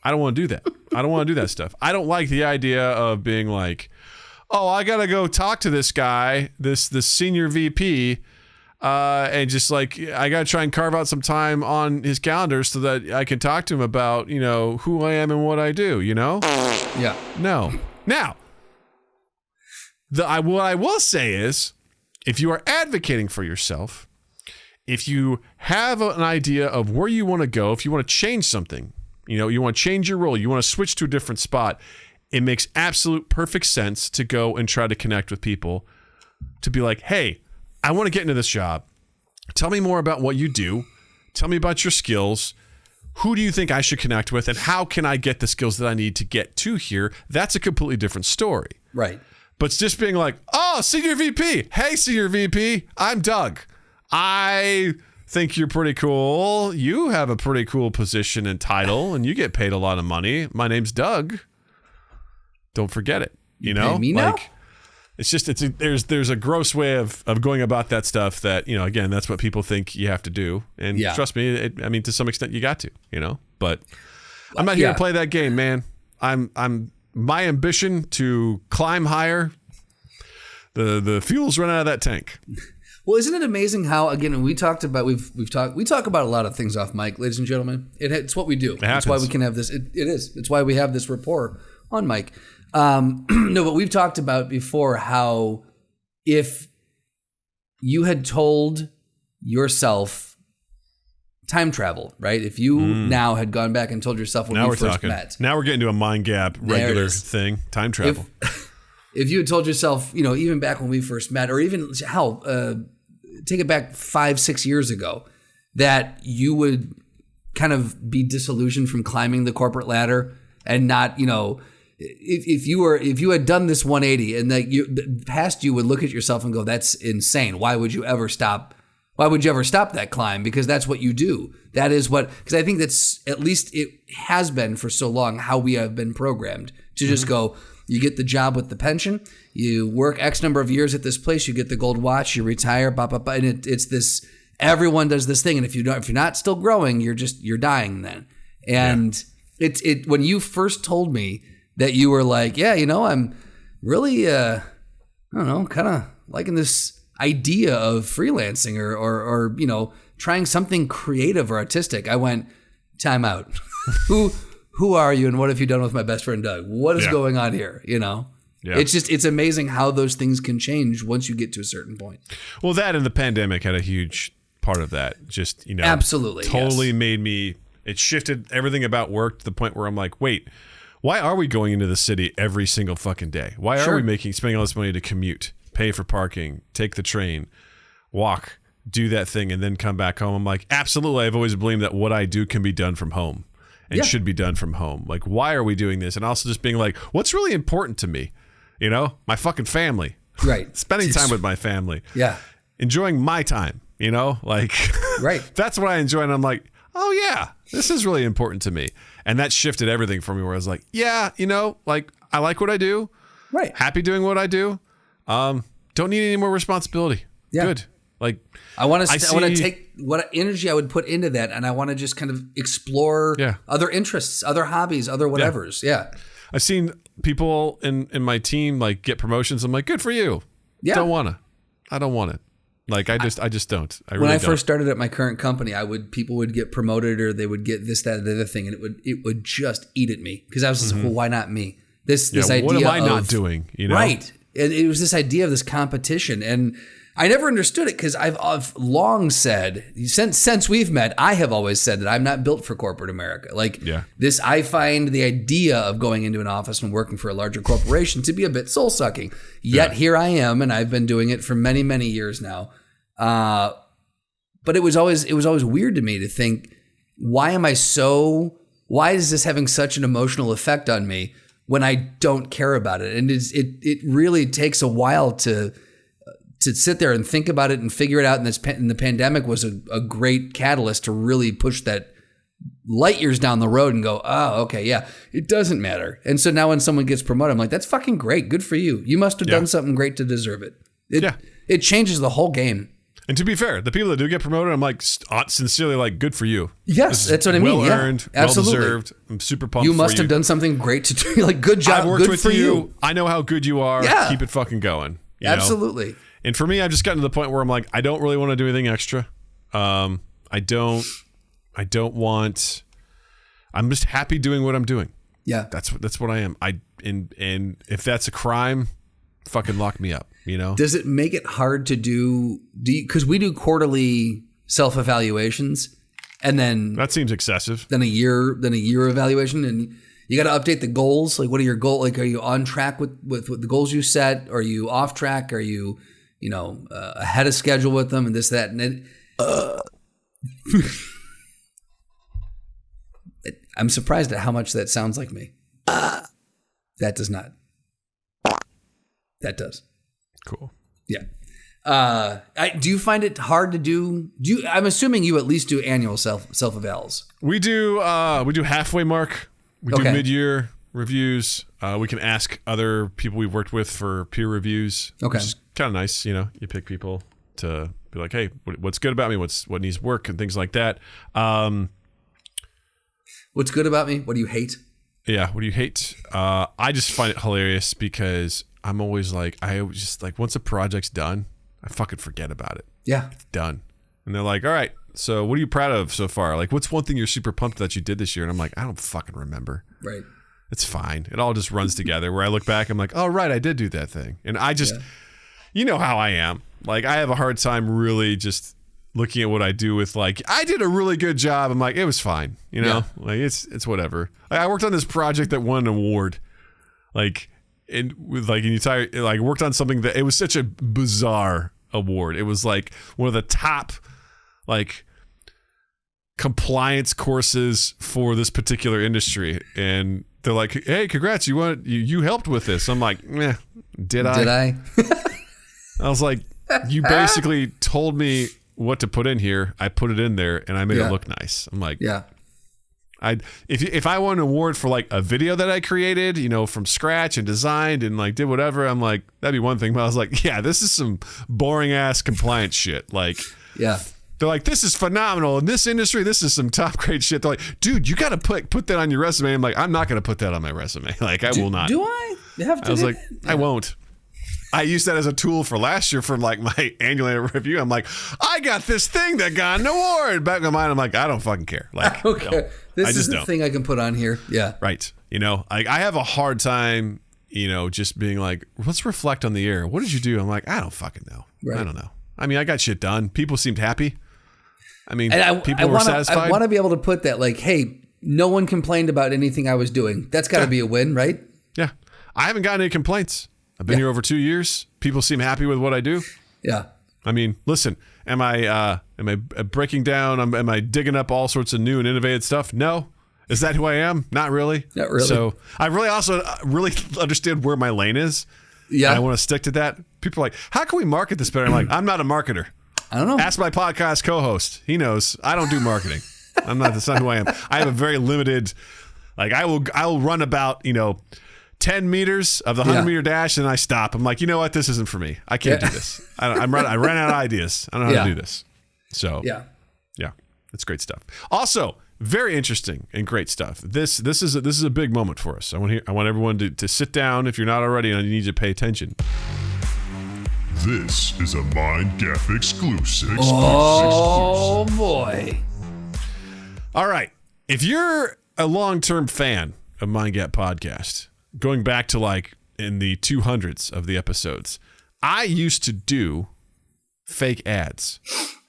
I don't want to do that. I don't want to do that stuff. I don't like the idea of being like, oh, I got to go talk to this guy, this senior VP, and just like, I got to try and carve out some time on his calendar so that I can talk to him about, who I am and what I do, Yeah. No. Now, what I will say is, if you are advocating for yourself, if you have an idea of where you want to go, if you want to change something, you want to change your role, you want to switch to a different spot, it makes absolute perfect sense to go and try to connect with people, to be like, hey, I want to get into this job. Tell me more about what you do. Tell me about your skills. Who do you think I should connect with, and how can I get the skills that I need to get to here? That's a completely different story. Right. But it's just being like, oh, senior VP. Hey, senior VP, I'm Doug. I think you're pretty cool. You have a pretty cool position and title, and you get paid a lot of money. My name's Doug. Don't forget it. pay me now? It's just there's a gross way of going about that stuff that, again, that's what people think you have to do. And trust me, to some extent you got to, but I'm not here to play that game, man. I'm my ambition to climb higher. The fuel's run out of that tank. Well, isn't it amazing how, again, we talk about a lot of things off mic, ladies and gentlemen. It's what we do. That's why we can have this. It is. It's why we have this rapport on mic. No, but we've talked about before how if you had told yourself time travel, right? If you now had gone back and told yourself when we first met. Now we're getting to a mind gap regular thing, time travel. If you had told yourself, even back when we first met, or even take it back 5-6 years ago, that you would kind of be disillusioned from climbing the corporate ladder and not, if you had done this 180 and the past you would look at yourself and go, that's insane. Why would you ever stop? Why would you ever stop that climb? Because that's what you do. That is because I think that's, at least it has been for so long, how we have been programmed to just go, you get the job with the pension, you work X number of years at this place, you get the gold watch, you retire, and it's this, everyone does this thing. And if you're not still growing, you're dying then. And it when you first told me that you were like, I'm really I don't know, kind of liking this idea of freelancing or you know, trying something creative or artistic. I went, time out. Who are you and what have you done with my best friend Doug? What is going on here? You know? Yeah. It's amazing how those things can change once you get to a certain point. Well, that and the pandemic had a huge part of that. Just, you know, absolutely totally made me, it shifted everything about work to the point where I'm like, wait, why are we going into the city every single fucking day? Why are we spending all this money to commute, pay for parking, take the train, walk, do that thing, and then come back home? I'm like, absolutely. I've always believed that what I do can be done from home and should be done from home. Like, why are we doing this? And also just being like, what's really important to me? You know, my fucking family. Right. Spending time with my family. Yeah. Enjoying my time, you know, like, right. That's what I enjoy. And I'm like, oh yeah, this is really important to me. And that shifted everything for me where I was like, yeah, you know, like I like what I do. Right. Happy doing what I do. Don't need any more responsibility. Yeah. Good. Like I want to take what energy I would put into that, and I want to just kind of explore other interests, other hobbies, other whatevers. Yeah. I've seen people in my team like get promotions. I'm like, good for you. Yeah. I don't want it. Like I just don't. When I first started at my current company, people would get promoted or they would get this, that, and the other thing, and it would just eat at me because I was just like, well, why not me? This idea. What am I not doing? You know, right? It was this idea of this competition, and I never understood it because I've long said since we've met, I have always said that I'm not built for corporate America. Like this, I find the idea of going into an office and working for a larger corporation to be a bit soul sucking. Yet here I am, and I've been doing it for many, many years now. But it was always weird to me to think, why is this having such an emotional effect on me when I don't care about it? And it really takes a while to sit there and think about it and figure it out. And the pandemic was a great catalyst to really push that light years down the road and go, oh, okay, yeah, it doesn't matter. And so now when someone gets promoted, I'm like, that's fucking great. Good for you. You must have done something great to deserve it. It changes the whole game. And to be fair, the people that do get promoted, I'm like sincerely like, good for you. Yes, that's what I mean. Well earned, well deserved. I'm super pumped. You must have done something great to do. Like, good job. I've worked good with for you. I know how good you are. Yeah. Keep it fucking going. You Absolutely. know? And for me, I've just gotten to the point where I'm like, I don't really want to do anything extra. I don't want. I'm just happy doing what I'm doing. Yeah, that's what I am. And if that's a crime, fucking lock me up. You know? Does it make it hard to do because we do quarterly self-evaluations, and then that seems excessive. Then a year evaluation, and you got to update the goals. Like, what are your goals? Like, are you on track with the goals you set? Are you off track? Are you ahead of schedule with them, and this, that, and it. I'm surprised at how much that sounds like me. That does not. That does. Cool. Yeah. Do you find it hard to do? I'm assuming you at least do annual self evals. We do halfway mark. We do mid-year reviews. We can ask other people we've worked with for peer reviews. Okay. Which is kind of nice. You know, you pick people to be like, hey, what's good about me? What needs work and things like that. What's good about me? What do you hate? Yeah. What do you hate? I just find it hilarious because I'm always like, once a project's done, I fucking forget about it. Yeah. It's done. And they're like, all right, so what are you proud of so far? Like, what's one thing you're super pumped that you did this year? And I'm like, I don't fucking remember. Right. It's fine. It all just runs together where I look back, I'm like, oh, right, I did do that thing. And I just, you know how I am. Like, I have a hard time really just looking at what I do with like, I did a really good job. I'm like, it was fine. You know, like it's whatever. Like, I worked on this project that won an award. Like, and with like an entire, like worked on something that it was such a bizarre award. It was like one of the top like compliance courses for this particular industry. And they're like, hey, congrats, you helped with this. I'm like, did I? I was like, you basically told me what to put in here. I put it in there and I made it look nice. I'm like, if I won an award for like a video that I created, you know, from scratch and designed and like did whatever, I'm like, that'd be one thing. But I was like, yeah, this is some boring ass compliance shit. Like, they're like, this is phenomenal in this industry. This is some top grade shit. They're like, dude, you got to put that on your resume. I'm like, I'm not going to put that on my resume. Like, I will not. Do I have to? I was like, I won't. I used that as a tool for last year for like my annual review. I'm like, I got this thing that got an award. Back in my mind, I'm like, I don't fucking care. Like, Okay. This I is just the don't. thing I can put on here. Yeah. Right. I have a hard time, just being like, let's reflect on the year. What did you do? I'm like, I don't fucking know. Right. I don't know. I mean, I got shit done. People seemed happy. I mean, And people were satisfied. I want to be able to put that like, hey, no one complained about anything I was doing. That's got to be a win, right? Yeah. I haven't gotten any complaints. I've been here over 2 years. People seem happy with what I do. Yeah. I mean, listen, am I breaking down? Am I digging up all sorts of new and innovative stuff? No. Is that who I am? Not really. Not really. So I really also really understand where my lane is. Yeah. And I want to stick to that. People are like, how can we market this better? I'm like, I'm not a marketer. I don't know. Ask my podcast co-host. He knows. I don't do marketing. That's not who I am. I have a very limited, like I will run about, 10 meters of the 100-meter dash, and I stop. I'm like, you know what? This isn't for me. I can't do this. I ran out of ideas. I don't know how to do this. So yeah, it's great stuff. Also, very interesting and great stuff. This is a big moment for us. I want everyone to sit down if you're not already, and I need you to pay attention. This is a Mind Gap exclusive. Oh boy. All right. If you're a long-term fan of Mind Gap Podcast, going back to like in the 200s of the episodes, I used to do fake ads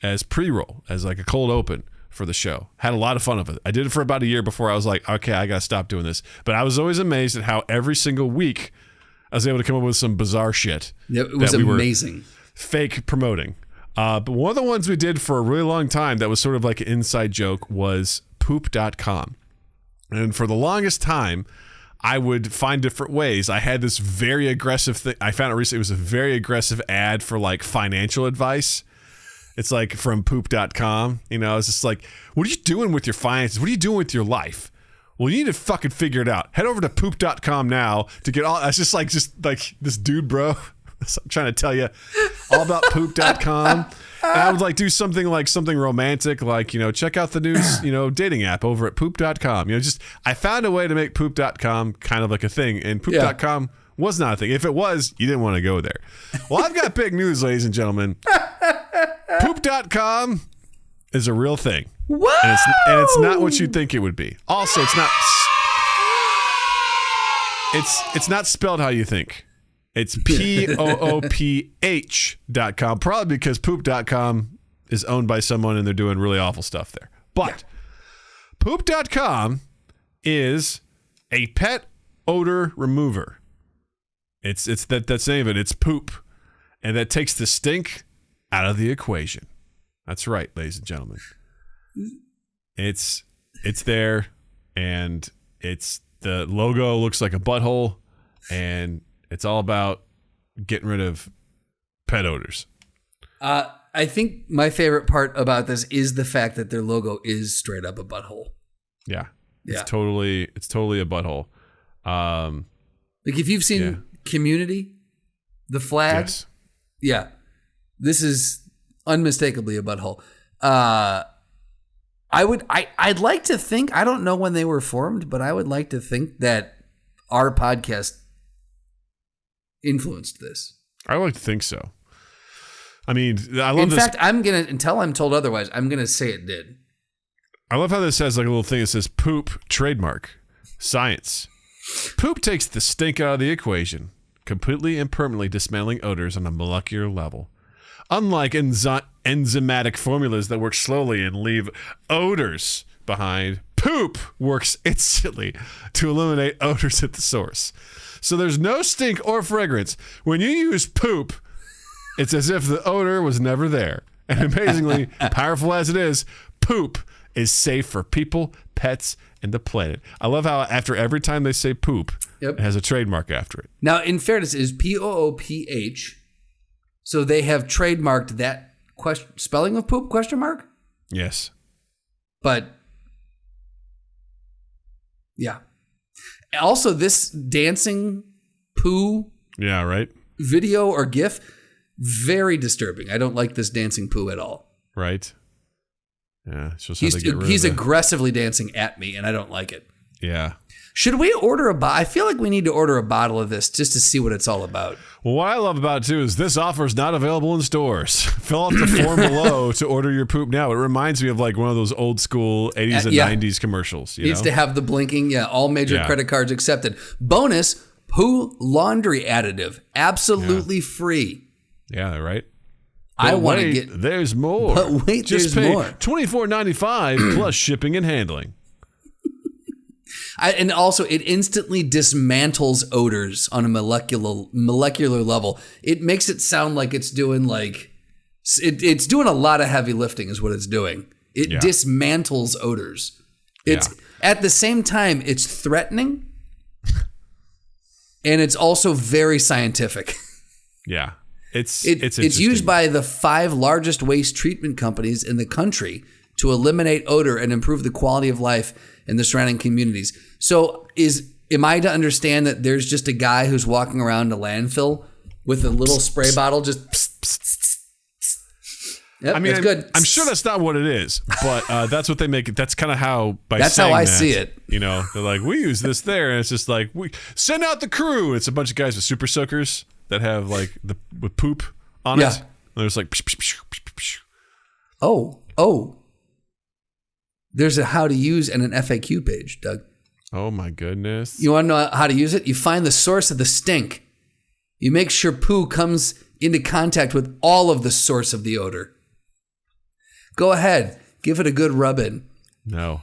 as pre-roll, as like a cold open for the show. Had a lot of fun with it. I did it for about a year before I was like, okay, I got to stop doing this. But I was always amazed at how every single week I was able to come up with some bizarre shit. It was amazing. Fake promoting. But one of the ones we did for a really long time that was sort of like an inside joke was poop.com. And for the longest time, I would find different ways. I had this very aggressive thing. I found it recently. It was a very aggressive ad for like financial advice. It's like from poop.com. It's just like, what are you doing with your finances? What are you doing with your life? Well, you need to fucking figure it out. Head over to poop.com now to get all. That's just like this dude, bro. I'm trying to tell you all about poop.com. And I would like do something romantic, like, check out the new, dating app over at poop.com. I found a way to make poop.com kind of like a thing, and poop.com was not a thing. If it was, you didn't want to go there. Well, I've got big news, ladies and gentlemen. Poop.com is a real thing. Whoa! And it's not what you think it would be. Also, it's not spelled how you think. It's POOPH.com, probably because poop.com is owned by someone and they're doing really awful stuff there. But poop.com is a pet odor remover. It's that's the name of it. It's poop. And that takes the stink out of the equation. That's right, ladies and gentlemen. It's there, and the logo looks like a butthole, and it's all about getting rid of pet odors. I think my favorite part about this is the fact that their logo is straight up a butthole. Yeah. It's totally a butthole. Like if you've seen Community, the flag, this is unmistakably a butthole. I'd like to think, I don't know when they were formed, but I would like to think that our podcast influenced this. I like to think so. I mean, I love this. In fact, until I'm told otherwise, I'm going to say it did. I love how this has like a little thing that says poop trademark science. Poop takes the stink out of the equation, completely and permanently dismantling odors on a molecular level. Unlike enzymatic formulas that work slowly and leave odors behind, poop works instantly to eliminate odors at the source. So there's no stink or fragrance. When you use poop, it's as if the odor was never there. And amazingly, powerful as it is, poop is safe for people, pets, and the planet. I love how after every time they say poop, it has a trademark after it. Now, in fairness, is POOPH. So they have trademarked that spelling of poop, ? Yes. But, yeah. Also, this dancing poo video or GIF, very disturbing. I don't like this dancing poo at all. Right. Yeah. He's aggressively dancing at me, and I don't like it. Yeah. Should we order a bottle? I feel like we need to order a bottle of this just to see what it's all about. Well, what I love about it, too, is this offer is not available in stores. Fill out the form below to order your poop now. It reminds me of like one of those old school 80s and 90s commercials. Needs to have the blinking, all major credit cards accepted. Bonus, poo laundry additive. Absolutely free. Yeah, right? I want to get... There's more. But wait, just there's pay more. $24.95 plus shipping and handling. And also, it instantly dismantles odors on a molecular level. It makes it sound like it's doing it's doing a lot of heavy lifting is what it's doing. It dismantles odors. It's at the same time, it's threatening, and it's also very scientific. Yeah. It's used by the 5 largest waste treatment companies in the country to eliminate odor and improve the quality of life in the surrounding communities. So am I to understand that there's just a guy who's walking around a landfill with a little spray bottle just Yep, I mean, that's good. I'm sure that's not what it is, but that's what they make it. That's kind of how that's how I see it. You know, they're like, we use this there, and it's just like, we send out the crew. It's a bunch of guys with super soakers that have like with poop on it. And there's like, psh, psh, psh, psh, psh. Oh. There's a how to use and an FAQ page, Doug. Oh my goodness. You want to know how to use it? You find the source of the stink. You make sure poo comes into contact with all of the source of the odor. Go ahead. Give it a good rub in. No.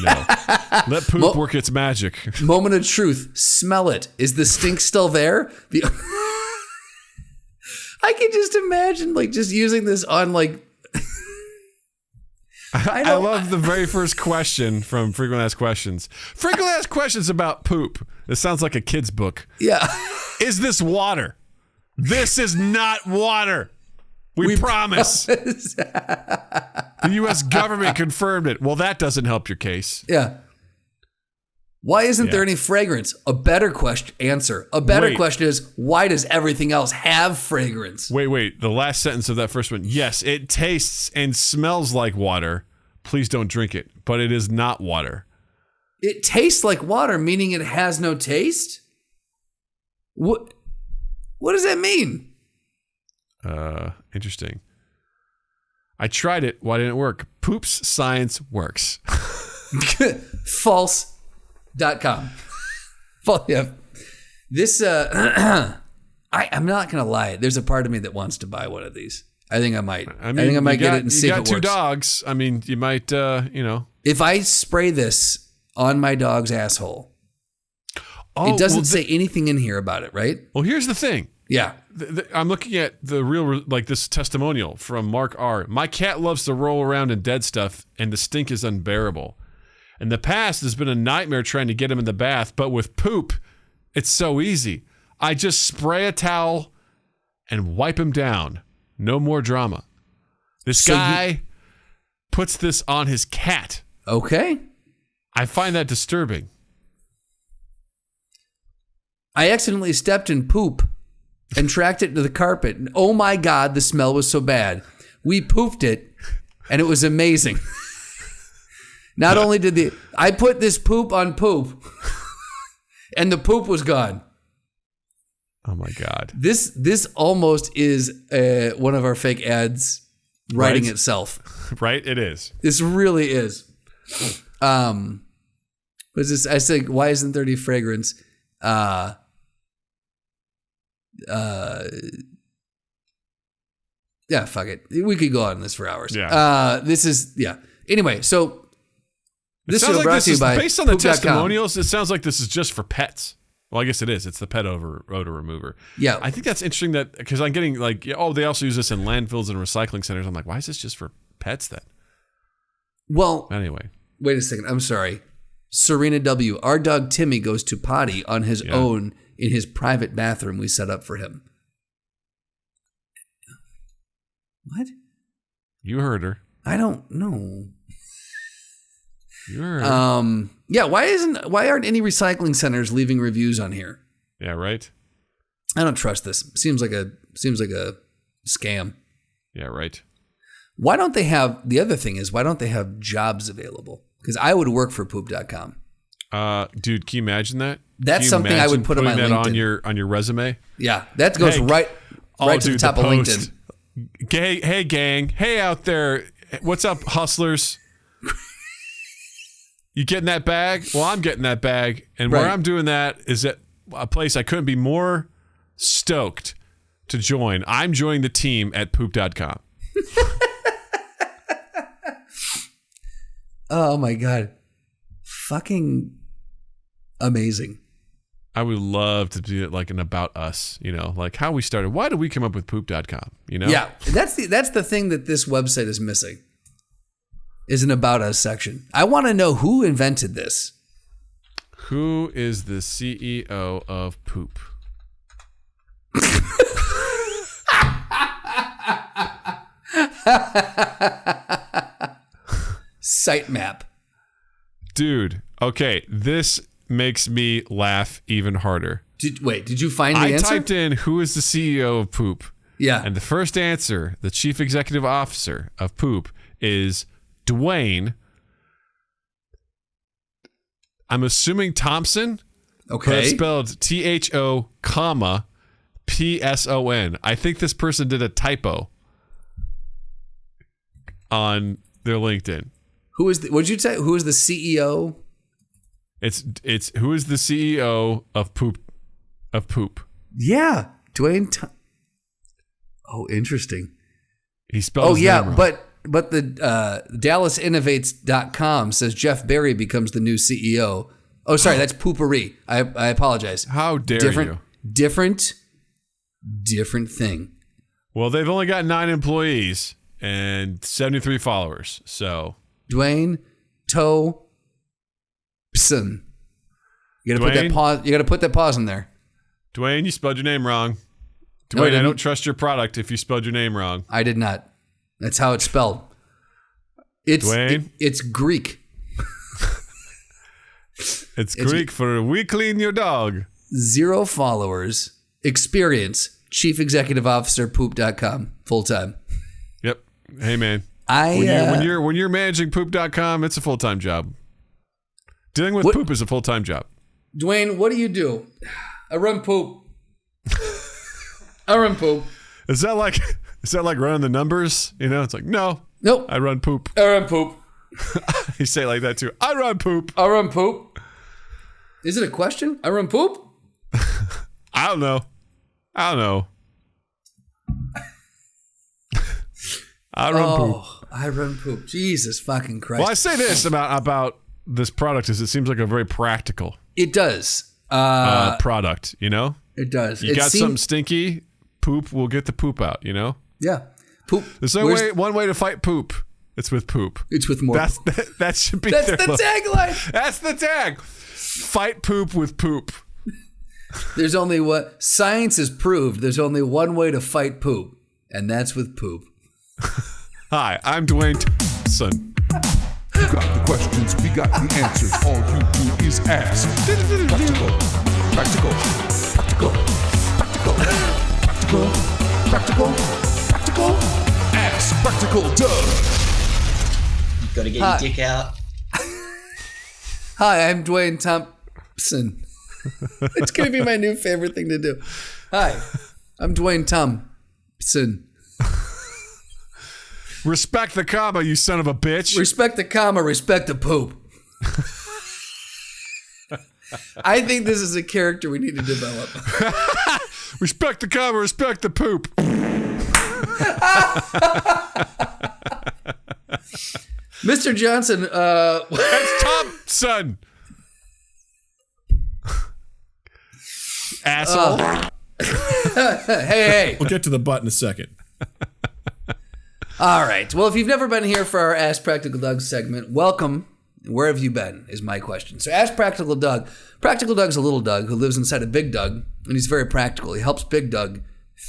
Let poop work its magic. Moment of truth. Smell it. Is the stink still there? I can just imagine just using this on I love the very first question from Frequently Asked Questions. Frequently Asked Questions about poop. This sounds like a kid's book. Yeah. Is this water? This is not water. We promise. The U.S. government confirmed it. Well, that doesn't help your case. Yeah. Why isn't there any fragrance? A better answer. A better question is, why does everything else have fragrance? Wait. The last sentence of that first one. Yes, it tastes and smells like water. Please don't drink it. But it is not water. It tastes like water, meaning it has no taste? What does that mean? Interesting. I tried it. Why didn't it work? Poops science works. False.com. Yeah. This, I'm not going to lie. There's a part of me that wants to buy one of these. I think I might. I think I might get it and see if it works. You got 2 dogs. I mean, you might, If I spray this on my dog's asshole, it doesn't say anything in here about it, right? Well, here's the thing. Yeah. I'm looking at the real, this testimonial from Mark R. My cat loves to roll around in dead stuff, and the stink is unbearable. In the past, there's been a nightmare trying to get him in the bath, but with poop, it's so easy. I just spray a towel and wipe him down. No more drama. This guy puts this on his cat. Okay. I find that disturbing. I accidentally stepped in poop and tracked it to the carpet. And oh my God, the smell was so bad. We poofed it, and it was amazing. Not only did I put this poop on poop, and the poop was gone. Oh my God. This almost is one of our fake ads writing itself. Right? It is. This really is. What's this? I said, why isn't there any fragrance? Yeah, fuck it. We could go on this for hours. Yeah. Anyway, so this is brought to you by based on the poop.com. testimonials, it sounds like this is just for pets. Well, I guess it is. It's the pet odor remover. Yeah. I think that's interesting that because I'm getting they also use this in landfills and recycling centers. I'm like, why is this just for pets then? Well, anyway. Wait a second. I'm sorry. Serena W. Our dog Timmy goes to potty on his own in his private bathroom we set up for him. What? You heard her. I don't know. You heard her. Yeah, why aren't any recycling centers leaving reviews on here? Yeah, right. I don't trust this. Seems like a scam. Yeah, right. Why don't they have jobs available? Because I would work for poop.com. Dude, can you imagine that? That's something I would put on my LinkedIn. on your resume. Yeah, that goes right to the top of LinkedIn. Hey, gang. Hey, out there. What's up, hustlers? You getting that bag? Well, I'm getting that bag. And where I'm doing that is at a place I couldn't be more stoked to join. I'm joining the team at poop.com. Oh, my God. Fucking amazing. I would love to do it like an about us, like how we started. Why did we come up with poop.com, Yeah, that's the thing that this website is missing. Is an about us section. I want to know who invented this. Who is the CEO of poop? Sitemap. Dude, okay, this makes me laugh even harder. Did you find the answer? I typed in who is the CEO of poop. Yeah. And the first answer, the chief executive officer of poop, is Dwayne. I'm assuming Thompson. Okay. But it's spelled THO, PSON. I think this person did a typo on their LinkedIn. What'd you say? Who is the CEO? It's who is the CEO of poop? Yeah, Dwayne. Oh, interesting. He spells. Oh yeah, wrong. but the DallasInnovates.com says Jeff Berry becomes the new CEO. Oh, sorry, that's Poopery. I apologize. How dare you? Different thing. Well, they've only got 9 employees and 73 followers. So Dwayne Thompson. You gotta put that pause. You gotta put that pause in there. Dwayne, you spelled your name wrong. Dwayne, No, I don't trust your product if you spelled your name wrong. I did not. That's how it's spelled. Dwayne? It's Greek. It's Greek for we clean your dog. 0 followers. Experience. Chief Executive Officer, poop.com. Full time. Yep. Hey, man. When you're managing poop.com, it's a full-time job. Dealing with poop is a full-time job. Dwayne, what do you do? I run poop. I run poop. Is that like running the numbers? It's like, no. Nope. I run poop. I run poop. You say it like that too. I run poop. I run poop. Is it a question? I run poop? I don't know. I run poop. I run poop. Jesus fucking Christ. Well, I say this about this product is it seems like a very practical. It does. Product, It does. You got something stinky, poop will get the poop out, Yeah. Poop. There's one way to fight poop. It's with poop. It's with more. That should be. That's the tagline. That's the tag. Fight poop with poop. There's only what science has proved. There's only one way to fight poop, and that's with poop. Hi, I'm Dwayne Thompson. You got the questions, we got the answers. All you do is ask. Practical. Ask Practical Doug. You've got to get your dick out. Hi, I'm Dwayne Thompson. It's going to be my new favorite thing to do. Hi, I'm Dwayne Thompson. Respect the comma, you son of a bitch. Respect the comma, respect the poop. I think this is a character we need to develop. Respect the comma, respect the poop. Mr. Johnson, That's Thompson. Asshole. hey. We'll get to the butt in a second. All right. Well, if you've never been here for our Ask Practical Doug segment, welcome. Where have you been is my question. So Ask Practical Doug. Practical Doug's a little Doug who lives inside of Big Doug, and he's very practical. He helps Big Doug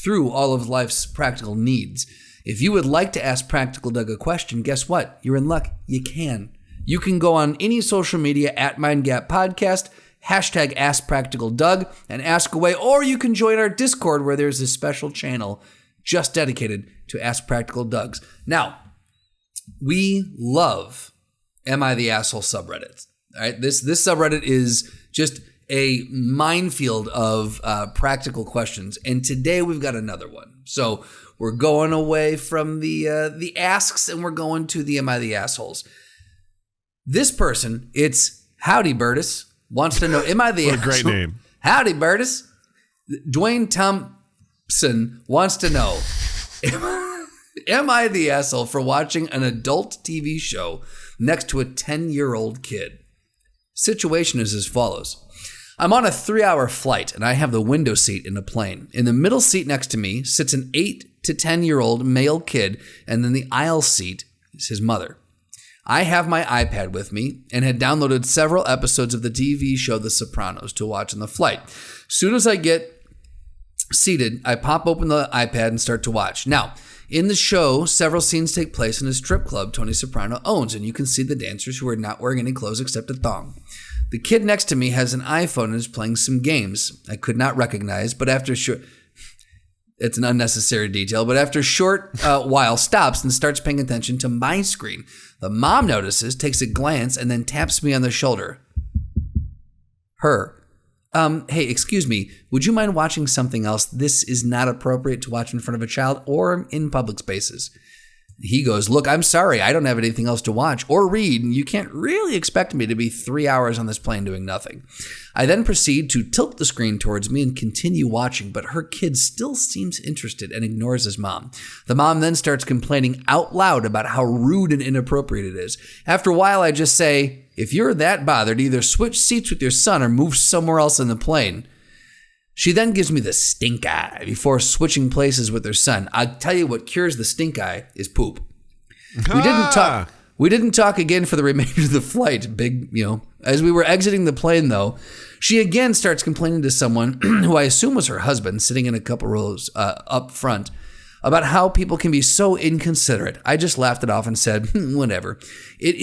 through all of life's practical needs. If you would like to ask Practical Doug a question, guess what? You're in luck. You can. You can go on any social media at MindGap Podcast, hashtag Ask Practical Doug, and ask away. Or you can join our Discord where there's a special channel just dedicated to Ask Practical Dougs. Now, we love Am I the Asshole subreddit. All right, this subreddit is just a minefield of practical questions, and today we've got another one. So we're going away from the asks, and we're going to the Am I the Assholes? This person, it's Howdy Burtis, wants to know, am I the What a great asshole? name. Howdy Burtis. Dwayne Thompson wants to know, am I the asshole for watching an adult TV show next to a 10-year-old kid? Situation is as follows. I'm on a 3-hour flight and I have the window seat in a plane. In the middle seat next to me sits an 8 to 10-year-old male kid, and then the aisle seat is his mother. I have my iPad with me and had downloaded several episodes of the TV show The Sopranos to watch on the flight. Soon as I get seated, I pop open the iPad and start to watch. Now, in the show, several scenes take place in a strip club Tony Soprano owns, and you can see the dancers who are not wearing any clothes except a thong. The kid next to me has an iPhone and is playing some games I could not recognize, but after it's an unnecessary detail, but after a short while stops and starts paying attention to my screen. The mom notices, takes a glance, and then taps me on the shoulder. Hey, excuse me, would you mind watching something else? This is not appropriate to watch in front of a child or in public spaces. He goes, look, I'm sorry, I don't have anything else to watch or read, and you can't really expect me to be 3 hours on this plane doing nothing. I then proceed to tilt the screen towards me and continue watching, but her kid still seems interested and ignores his mom. The mom then starts complaining out loud about how rude and inappropriate it is. After a while, I just say, if you're that bothered, either switch seats with your son or move somewhere else in the plane. She then gives me the stink eye before switching places with her son. I'll tell you what cures the stink eye is poop. We didn't talk again for the remainder of the flight. As we were exiting the plane, though, she again starts complaining to someone who I assume was her husband, sitting in a couple rows up front, about how people can be so inconsiderate. I just laughed it off and said, whatever. It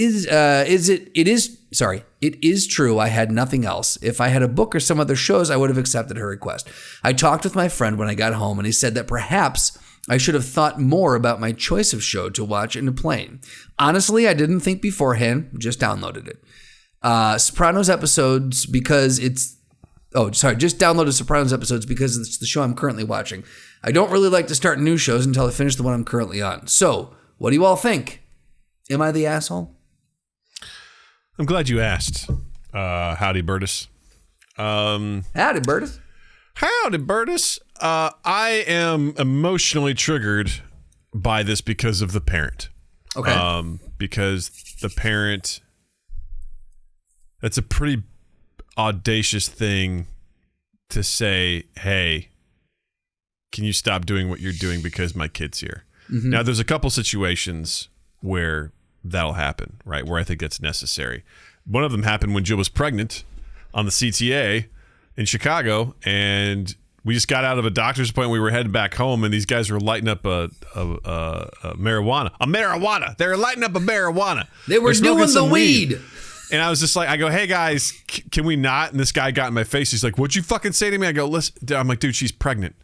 is true I had nothing else. If I had a book or some other shows, I would have accepted her request. I talked with my friend when I got home, and he said that perhaps I should have thought more about my choice of show to watch in a plane. Honestly, I didn't think beforehand, just downloaded it. Sopranos episodes because it's... just downloaded Sopranos episodes because it's the show I'm currently watching. I don't really like to start new shows until I finish the one I'm currently on. So, what do you all think? Am I the asshole? I'm glad you asked. Howdy, Burtis. Howdy, Burtis. Howdy, Burtis. I am emotionally triggered by this because of the parent. Okay. Because the parent... That's a pretty audacious thing to say, hey, can you stop doing what you're doing because my kid's here? Mm-hmm. Now, there's a couple situations where that'll happen, right? Where I think that's necessary. One of them happened when Jill was pregnant on the CTA in Chicago, and we just got out of a doctor's appointment. We were heading back home, and these guys were lighting up a marijuana. A marijuana. They were lighting up a marijuana. They were doing the weed. And I was just like, I go, hey guys, can we not? And this guy got in my face. He's like, what'd you fucking say to me? I go, listen. I'm like, dude, she's pregnant.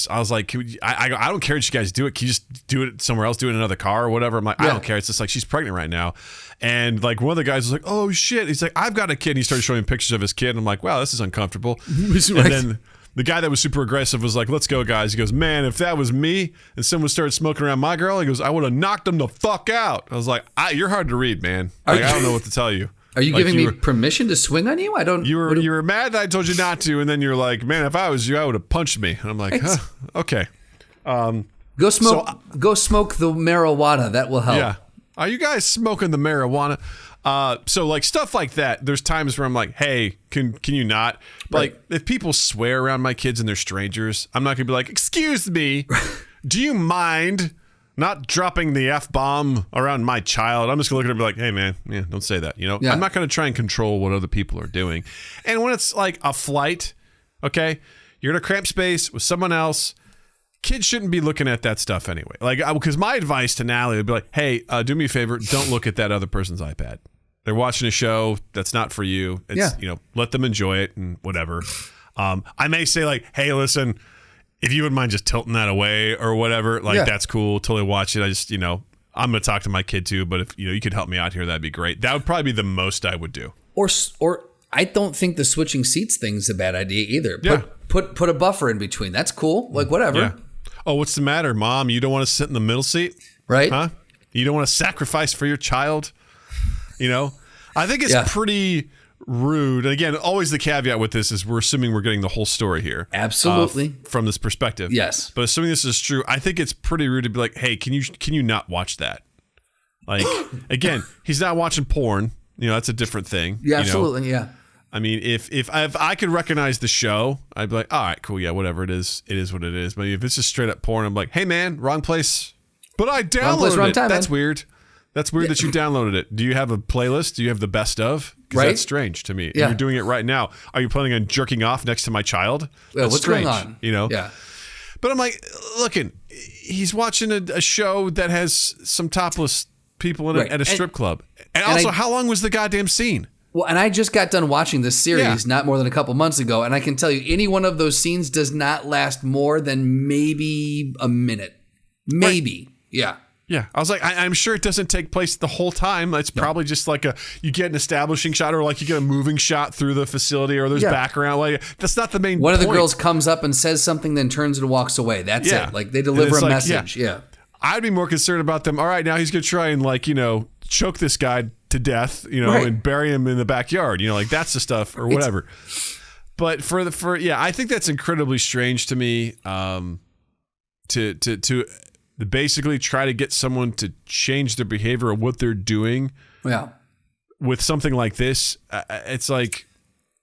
I was like, I don't care if you guys do it. Can you just do it somewhere else? Do it in another car or whatever? I'm like, I don't care. It's just like, she's pregnant right now. And like one of the guys was like, oh shit. He's like, I've got a kid. And he started showing me pictures of his kid. And I'm like, wow, this is uncomfortable. And then the guy that was super aggressive was like, let's go, guys. He goes, man, if that was me and someone started smoking around my girl, he goes, I would have knocked them the fuck out. I was like, you're hard to read, man. Like, I don't know what to tell you. Are you giving me permission to swing on you? I don't. You were mad that I told you not to, and then you're like, man, if I was you, I would have punched me. And I'm like, okay. Go smoke the marijuana. That will help. Yeah. Are you guys smoking the marijuana? So like stuff like that. There's times where I'm like, hey, can you not? Right. Like if people swear around my kids and they're strangers, I'm not gonna be like, excuse me, do you mind not dropping the F-bomb around my child? I'm just gonna look at her and be like, hey man, yeah, don't say that. Yeah. I'm not gonna try and control what other people are doing. And when it's like a flight, okay, you're in a cramped space with someone else. Kids shouldn't be looking at that stuff anyway. Like, because my advice to Natalie would be like, hey, do me a favor, don't look at that other person's iPad. They're watching a show that's not for you. It's, let them enjoy it and whatever. I may say like, hey, listen, if you wouldn't mind just tilting that away or whatever, like that's cool. Totally watch it. I just, I'm going to talk to my kid too, but if you could help me out here, that'd be great. That would probably be the most I would do. Or I don't think the switching seats thing's a bad idea either. Yeah. Put a buffer in between. That's cool. Like whatever. Yeah. Oh, what's the matter, Mom? You don't want to sit in the middle seat? Right? Huh? You don't want to sacrifice for your child? I think it's pretty rude. And again, always the caveat with this is we're assuming we're getting the whole story here. Absolutely. From this perspective. Yes. But assuming this is true, I think it's pretty rude to be like, hey, can you not watch that? Like, again, he's not watching porn. That's a different thing. Yeah, absolutely. Yeah. I mean, if I could recognize the show, I'd be like, all right, cool. Yeah, whatever it is what it is. But if it's just straight up porn, I'm like, hey, man, wrong place. But I downloaded it. That's weird. That's weird that you downloaded it. Do you have a playlist? Do you have the best of? Because that's strange to me. And you're doing it right now. Are you planning on jerking off next to my child? That's what's strange, going on? Yeah. But I'm like, looking, he's watching a show that has some topless people in it at a strip club. And also, how long was the goddamn scene? Well, and I just got done watching this series not more than a couple months ago, and I can tell you any one of those scenes does not last more than maybe a minute. Maybe. Right. Yeah. Yeah, I was like, I'm sure it doesn't take place the whole time. It's probably just like you get an establishing shot or like you get a moving shot through the facility or there's background. Like that's not the main point. One of the girls comes up and says something, then turns and walks away. That's it. Like they deliver a message. Yeah. I'd be more concerned about them. All right, now he's going to try and choke this guy to death, and bury him in the backyard. Like that's the stuff or whatever. But I think that's incredibly strange to me. To basically try to get someone to change their behavior or what they're doing. Yeah. With something like this, it's like,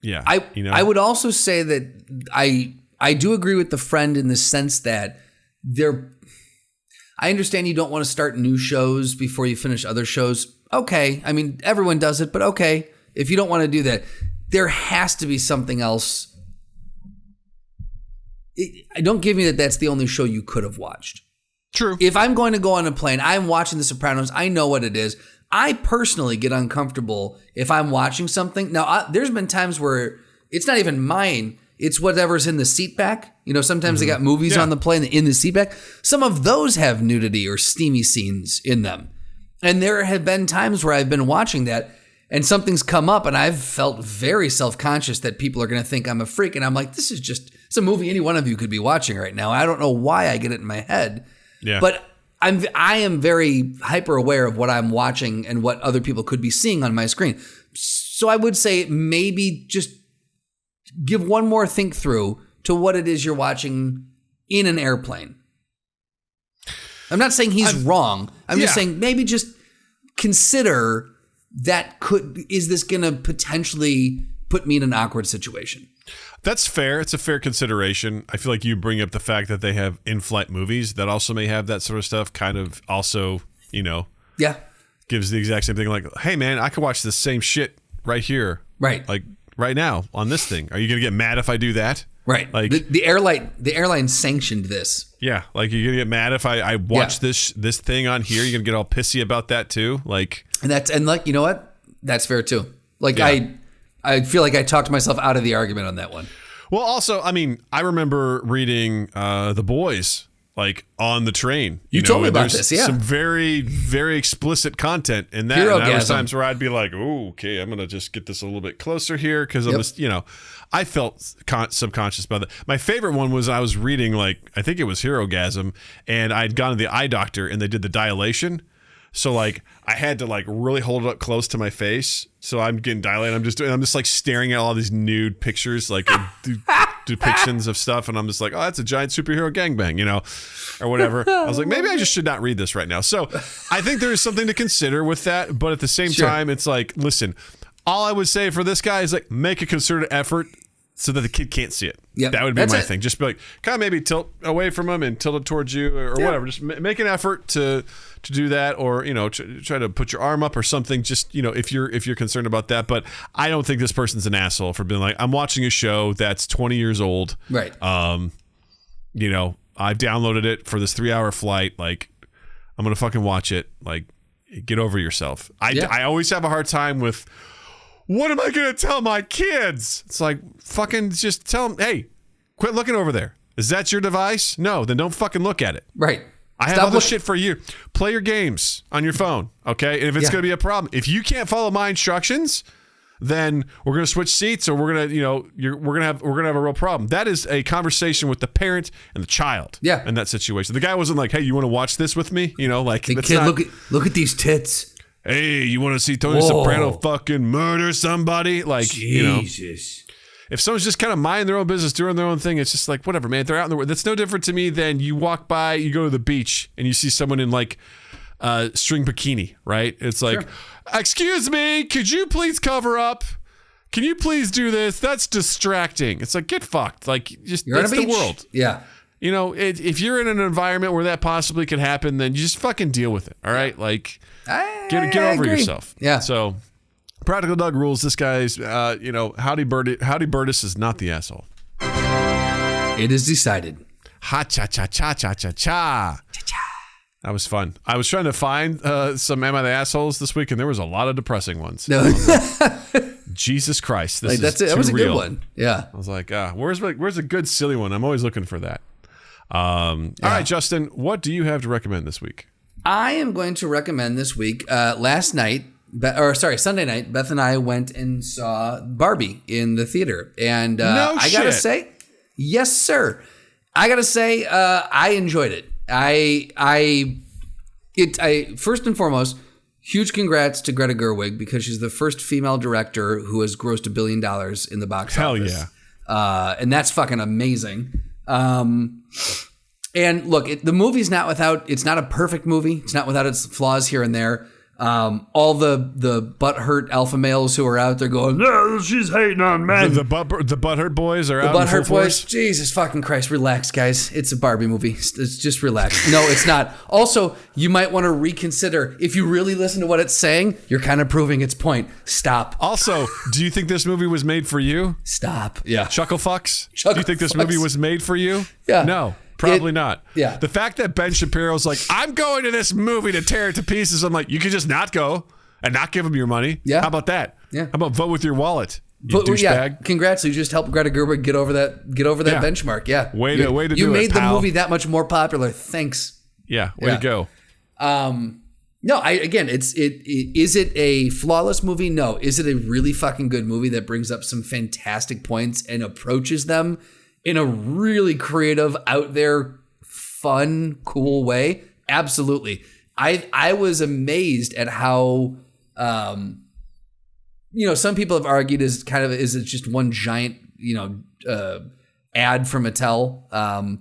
I would also say that I do agree with the friend in the sense that I understand you don't want to start new shows before you finish other shows. Okay. I mean, everyone does it, but okay. If you don't want to do that, there has to be something else. Don't give me that that's the only show you could have watched. True. If I'm going to go on a plane, I'm watching The Sopranos. I know what it is. I personally get uncomfortable if I'm watching something. Now, there's been times where it's not even mine. It's whatever's in the seat back. Sometimes they got movies on the plane in the seat back. Some of those have nudity or steamy scenes in them. And there have been times where I've been watching that and something's come up and I've felt very self-conscious that people are going to think I'm a freak. And I'm like, it's a movie any one of you could be watching right now. I don't know why I get it in my head. Yeah. But I am very hyper aware of what I'm watching and what other people could be seeing on my screen. So I would say maybe just give one more think through to what it is you're watching in an airplane. I'm not saying he's wrong. I'm just saying maybe just consider is this going to potentially put me in an awkward situation? That's fair. It's a fair consideration. I feel like you bring up the fact that they have in-flight movies that also may have that sort of stuff kind of also, gives the exact same thing. Like, hey, man, I could watch the same shit right here. Right. Like right now on this thing. Are you going to get mad if I do that? Right. Like the airline sanctioned this. Yeah. Like you're going to get mad if I watch this thing on here. You're going to get all pissy about that too. Like, and like, you know what? That's fair too. Like I feel like I talked myself out of the argument on that one. Well, also, I mean, I remember reading The Boys, like, on the train. You told me about this, Some very, very explicit content in that. And there was times where I'd be like, oh, okay, I'm going to just get this a little bit closer here because I'm just, I felt subconscious about that. My favorite one was I was reading, like, I think it was Herogasm, and I'd gone to the eye doctor and they did the dilation. So like I had to like really hold it up close to my face. So I'm getting dilated. I'm just like staring at all these nude pictures, like depictions of stuff. And I'm just like, oh, that's a giant superhero gangbang, or whatever. I was like, maybe I just should not read this right now. So I think there is something to consider with that. But at the same time, it's like, listen, all I would say for this guy is like, make a concerted effort so that the kid can't see it. Yep. That would be my thing. Just be like, kind of maybe tilt away from him and tilt it towards you or whatever. Just make an effort to do that, or try to put your arm up or something. Just if you're concerned about that. But I don't think this person's an asshole for being like, I'm watching a show that's 20 years old. Right. I've downloaded it for this 3-hour flight. Like, I'm gonna fucking watch it. Like, get over yourself. I always have a hard time with, what am I going to tell my kids? It's like, fucking just tell them, hey, quit looking over there. Is that your device? No, then don't fucking look at it. Right. I have other shit for you. Play your games on your phone, okay? And if it's going to be a problem, if you can't follow my instructions, then we're going to switch seats, or we're going to, we're going to have a real problem. That is a conversation with the parent and the child. Yeah. In that situation, the guy wasn't like, "Hey, you want to watch this with me?" Like, hey, kid, look at these tits. Hey, you want to see Tony Soprano fucking murder somebody? Like, Jesus. If someone's just kind of minding their own business, doing their own thing, it's just like, whatever, man. They're out in the world. That's no different to me than you walk by, you go to the beach, and you see someone in like string bikini, right? It's like, excuse me, could you please cover up? Can you please do this? That's distracting. It's like, get fucked. Like, just that's the world. Yeah. If you're in an environment where that possibly could happen, then you just fucking deal with it. All right, like, get over yourself. Yeah. So. Practical Doug rules. This guy's, Howdy Birdis is not the asshole. It is decided. Ha cha cha cha cha cha cha. That was fun. I was trying to find some Am I the Assholes this week, and there was a lot of depressing ones. No. Jesus Christ, this that's is it. That was a real. good one. Yeah. I was like, where's a good silly one? I'm always looking for that. All right, Justin, what do you have to recommend this week? I am going to recommend this week. Sunday night, Beth and I went and saw Barbie in the theater. And I gotta say, yes, sir. I gotta say, I enjoyed it. I first and foremost, huge congrats to Greta Gerwig, because she's the first female director who has grossed $1 billion in the box office. Hell yeah. And that's fucking amazing. And look, the movie's it's not a perfect movie. It's not without its flaws here and there. All the butthurt alpha males who are out there going, no, she's hating on men. The butthurt boys are out. The butthurt boys. Jesus fucking Christ, relax, guys. It's a Barbie movie. It's just relax. No, it's not. Also, you might want to reconsider. If you really listen to what it's saying, you're kind of proving its point. Stop. Also, do you think this movie was made for you? Stop. Yeah. Chucklefucks? Do you think this movie was made for you? Yeah. No. Probably not. Yeah. The fact that Ben Shapiro's like, I'm going to this movie to tear it to pieces. I'm like, you could just not go and not give him your money. Yeah. How about that? Yeah. How about vote with your wallet? You douchebag. Yeah. Congrats. You just helped Greta Gerwig get over that benchmark. Yeah. Way to do it. You made the pal. movie that much more popular. Thanks. Yeah. Way to go. No, is it a flawless movie? No. Is it a really fucking good movie that brings up some fantastic points and approaches them in a really creative, out there, fun, cool way? Absolutely. I was amazed at how, some people have argued is it just one giant, ad for Mattel.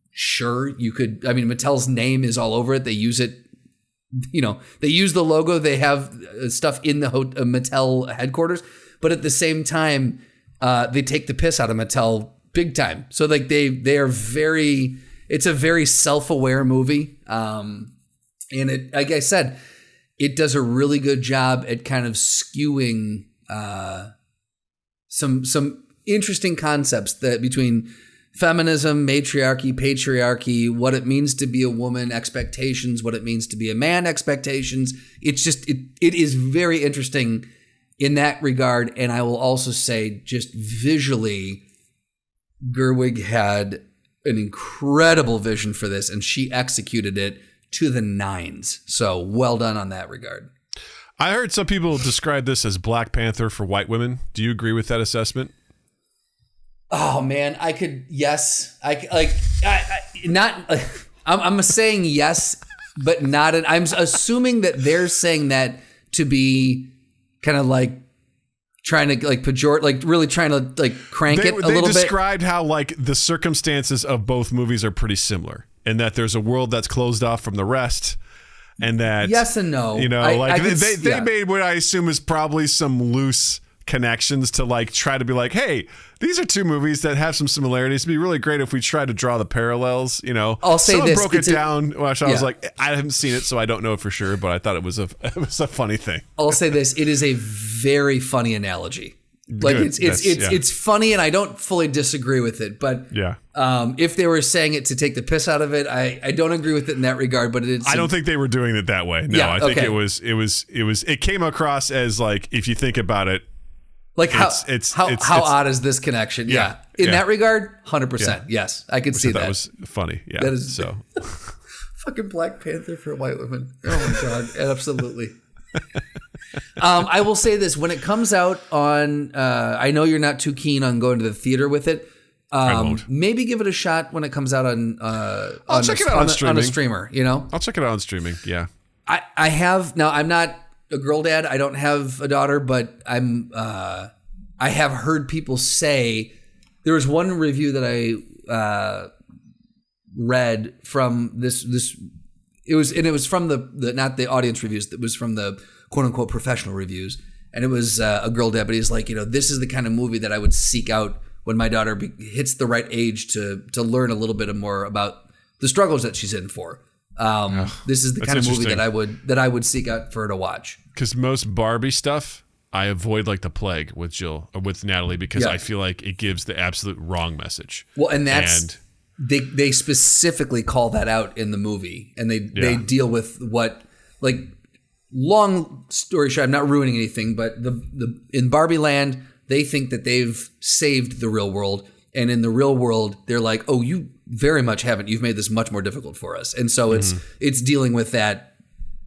Sure, you could. I mean, Mattel's name is all over it. They use it. They use the logo. They have stuff in the Mattel headquarters, but at the same time, they take the piss out of Mattel big time. So like they are very. It's a very self-aware movie, and it, like I said, it does a really good job at kind of skewing some interesting concepts that between feminism, matriarchy, patriarchy, what it means to be a woman, expectations, what it means to be a man, expectations. It's just it is very interesting in that regard, and I will also say, just visually, Gerwig had an incredible vision for this, and she executed it to the nines. So well done on that regard. I heard some people describe this as Black Panther for white women. Do you agree with that assessment? Oh man, I'm saying yes, but not. I'm assuming that they're saying that to be kind of like trying to like pejorate, like really trying to like crank it a little bit. They described how like the circumstances of both movies are pretty similar, and that there's a world that's closed off from the rest, and that yes and no. They made what I assume is probably some loose connections to like try to be like, hey, these are two movies that have some similarities. It'd be really great if we tried to draw the parallels. I'll say someone this. Broke it down. I was like, I haven't seen it, so I don't know for sure, but I thought it was a funny thing. I'll say this. It is a very funny analogy. Like Good. it's funny, and I don't fully disagree with it. But if they were saying it to take the piss out of it, I don't agree with it in that regard. But I don't think they were doing it that way. No, I think it came across as like, if you think about it, like how odd is this connection? Yeah. In that regard, 100%. Yes, I could see that. That was funny. Yeah. That is so Fucking Black Panther for white women. Oh my god, absolutely. I will say this: when it comes out on, I know you're not too keen on going to the theater with it. I won't. Maybe give it a shot when it comes out on. I'll check it out on streaming. On a streamer. You know, I'll check it out on streaming. Yeah. I have now. I'm not a girl dad. I don't have a daughter, but I have heard people say there was one review that I read from this. It was from the not the audience reviews. It was from the quote unquote professional reviews, and it was a girl dad. But he's like, this is the kind of movie that I would seek out when my daughter hits the right age to learn a little bit more about the struggles that she's in for. This is the kind of movie that I would seek out for her to watch. Because most Barbie stuff, I avoid like the plague with Jill or with Natalie because I feel like it gives the absolute wrong message. Well, and that's they specifically call that out in the movie, and they deal with what, like, long story short. I'm not ruining anything, but the in Barbie Land, they think that they've saved the real world, and in the real world, they're like, "Oh, you very much haven't. You've made this much more difficult for us." And so it's dealing with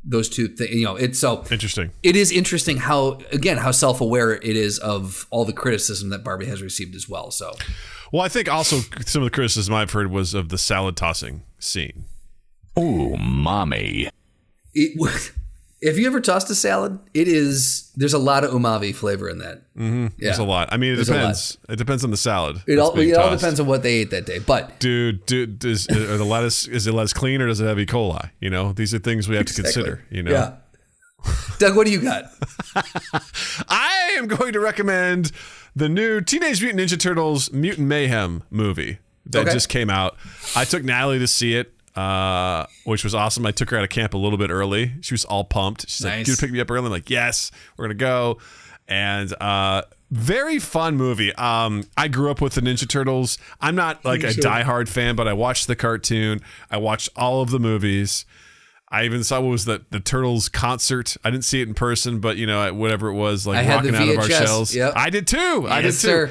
those two things. It's so interesting. It is interesting how self-aware it is of all the criticism that Barbie has received as well. So, well, I think also some of the criticism I've heard was of the salad tossing scene. Oh, mommy! Have you ever tossed a salad? There's a lot of umami flavor in that. Mm-hmm. Yeah. There's a lot. I mean, it depends. It depends on the salad. It all depends on what they ate that day. But dude, is the lettuce clean or does it have E. coli? These are things we have to consider. Yeah. Doug, what do you got? I am going to recommend the new Teenage Mutant Ninja Turtles Mutant Mayhem movie that just came out. I took Natalie to see it. Which was awesome. I took her out of camp a little bit early. She was all pumped. She's like, "You pick me up early?" I'm like, "Yes, we're gonna go." And very fun movie. I grew up with the Ninja Turtles. I'm not like a diehard fan, but I watched the cartoon. I watched all of the movies. I even saw what was the Turtles concert. I didn't see it in person, but whatever it was, like rocking out of our shells. Yep. I did too. I did too. Sir.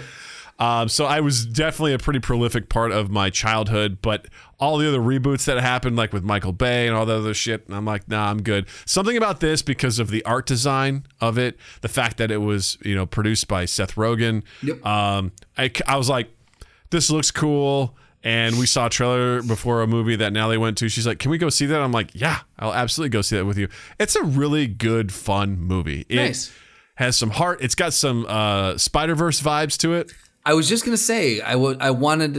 So I was definitely a pretty prolific part of my childhood, but all the other reboots that happened, like with Michael Bay and all that other shit, and I'm like, nah, I'm good. Something about this because of the art design of it, the fact that it was, produced by Seth Rogen. Yep. I was like, this looks cool. And we saw a trailer before a movie that Natalie went to. She's like, can we go see that? I'm like, yeah, I'll absolutely go see that with you. It's a really good, fun movie. Nice. It has some heart. It's got some Spider-Verse vibes to it. I was just gonna say I wanted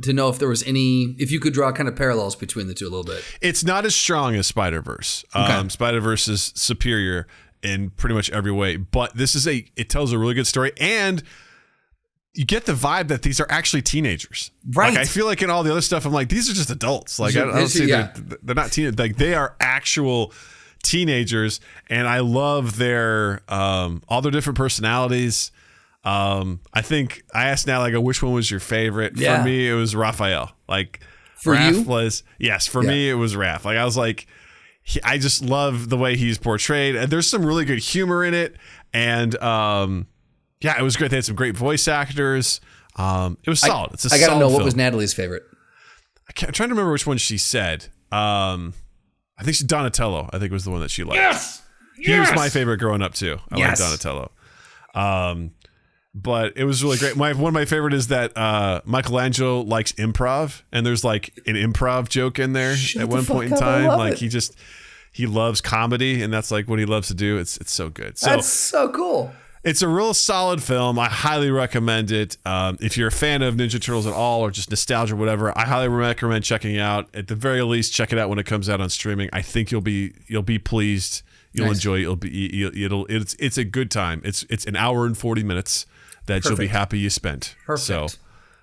to know if there was if you could draw kind of parallels between the two a little bit. It's not as strong as Spider-Verse. Spider-Verse is superior in pretty much every way, but it tells a really good story, and you get the vibe that these are actually teenagers. Right. Like, I feel like in all the other stuff, I'm like, these are just adults. Like I don't see they're not teenagers. Like they are actual teenagers, and I love their all their different personalities. I think I asked Natalie, I go, which one was your favorite? Yeah. For me, it was Raphael. Like for Raph you? was, yes, for me, it was Raph. Like I was like, I just love the way he's portrayed. And there's some really good humor in it. And, it was great. They had some great voice actors. It was solid. It's a solid I gotta know film. what was Natalie's favorite. I'm trying to remember which one she said. I think Donatello, I think was the one that she liked. Yes! He was my favorite growing up too. I like Donatello. But it was really great. One of my favorite is that Michelangelo likes improv, and there's like an improv joke in there at one point in time. Like he loves comedy, and that's like what he loves to do. It's so good. So that's so cool. It's a real solid film. I highly recommend it. If you're a fan of Ninja Turtles at all, or just nostalgia or whatever, I highly recommend checking it out. At the very least, check it out when it comes out on streaming. I think you'll be pleased. You'll enjoy it. It's a good time. It's an hour and 40 minutes that you'll be happy you spent. Perfect.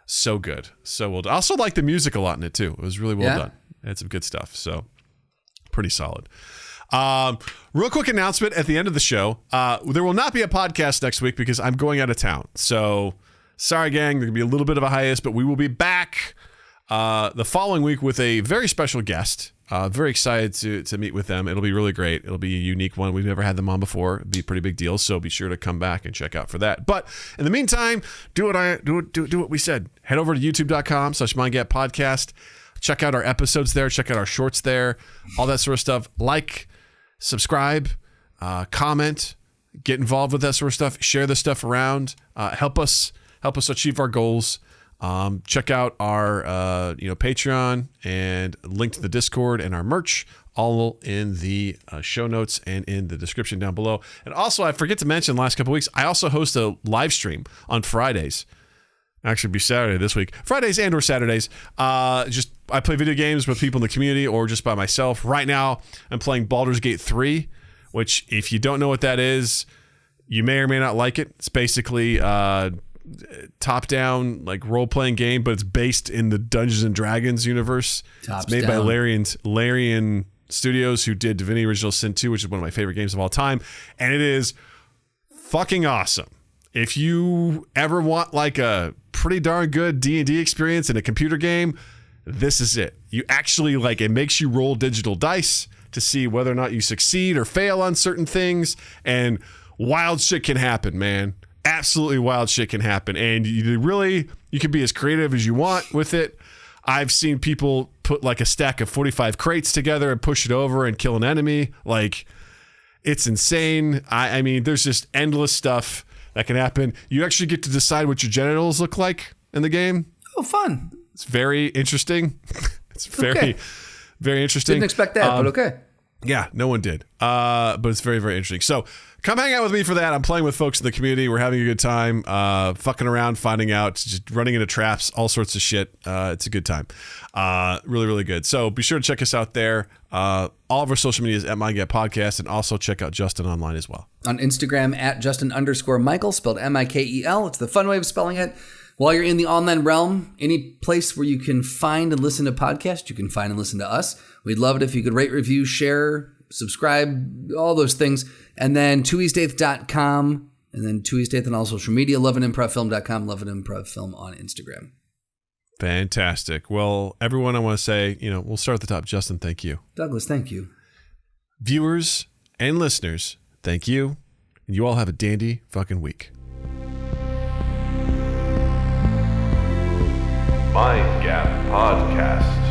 So good. So well done. I also like the music a lot in it too. It was really well done. It had some good stuff. So pretty solid. Real quick announcement at the end of the show. There will not be a podcast next week because I'm going out of town. So sorry, gang. There's gonna be a little bit of a hiatus, but we will be back the following week with a very special guest. Very excited to meet with them. It'll be really great. It'll be a unique one. We've never had them on before. It'll be a pretty big deal. So be sure to come back and check out for that. But in the meantime, do what we said. Head over to youtube.com/mindgappodcast. Check out our episodes there. Check out our shorts there. All that sort of stuff. Like, subscribe, comment, get involved with that sort of stuff. Share this stuff around. Help us achieve our goals. Check out our Patreon and link to the Discord and our merch, all in the show notes and in the description down below. And also, I forget to mention, the last couple of weeks, I also host a live stream on Fridays. Actually, be Saturday this week. Fridays and or Saturdays. I play video games with people in the community or just by myself. Right now, I'm playing Baldur's Gate 3, which, if you don't know what that is, you may or may not like it. It's basically top-down like role-playing game, but it's based in the Dungeons and Dragons universe. It's made by Larian Studios, who did Divinity Original Sin 2, which is one of my favorite games of all time, and it is fucking awesome. If you ever want like a pretty darn good D&D experience in a computer game, this is it. You actually it makes you roll digital dice to see whether or not you succeed or fail on certain things, and wild shit can happen, man. Absolutely wild shit can happen, and you can be as creative as you want with it. I've seen people put like a stack of 45 crates together and push it over and kill an enemy. Like, it's insane. I mean, there's just endless stuff that can happen. You actually get to decide what your genitals look like in the game. Oh, fun. It's very interesting. It's very interesting. Didn't expect that, but okay. Yeah, no one did. But it's very, very interesting. So come hang out with me for that. I'm playing with folks in the community. We're having a good time, fucking around, finding out, just running into traps, all sorts of shit. It's a good time. Really, really good. So be sure to check us out there. All of our social media is at MindGap Podcast, and also check out Justin online as well. On Instagram at Justin_Michael, spelled Mikel. It's the fun way of spelling it. While you're in the online realm, any place where you can find and listen to podcasts, you can find and listen to us. We'd love it if you could rate, review, share, subscribe, all those things. And then twoeast8th.com, and then 2east8th on all social media, loveandimprovfilm.com, loveandimprovfilm on Instagram. Fantastic. Well, everyone, I want to say, we'll start at the top. Justin, thank you. Douglas, thank you. Viewers and listeners, thank you. And you all have a dandy fucking week. Mind Gap Podcast.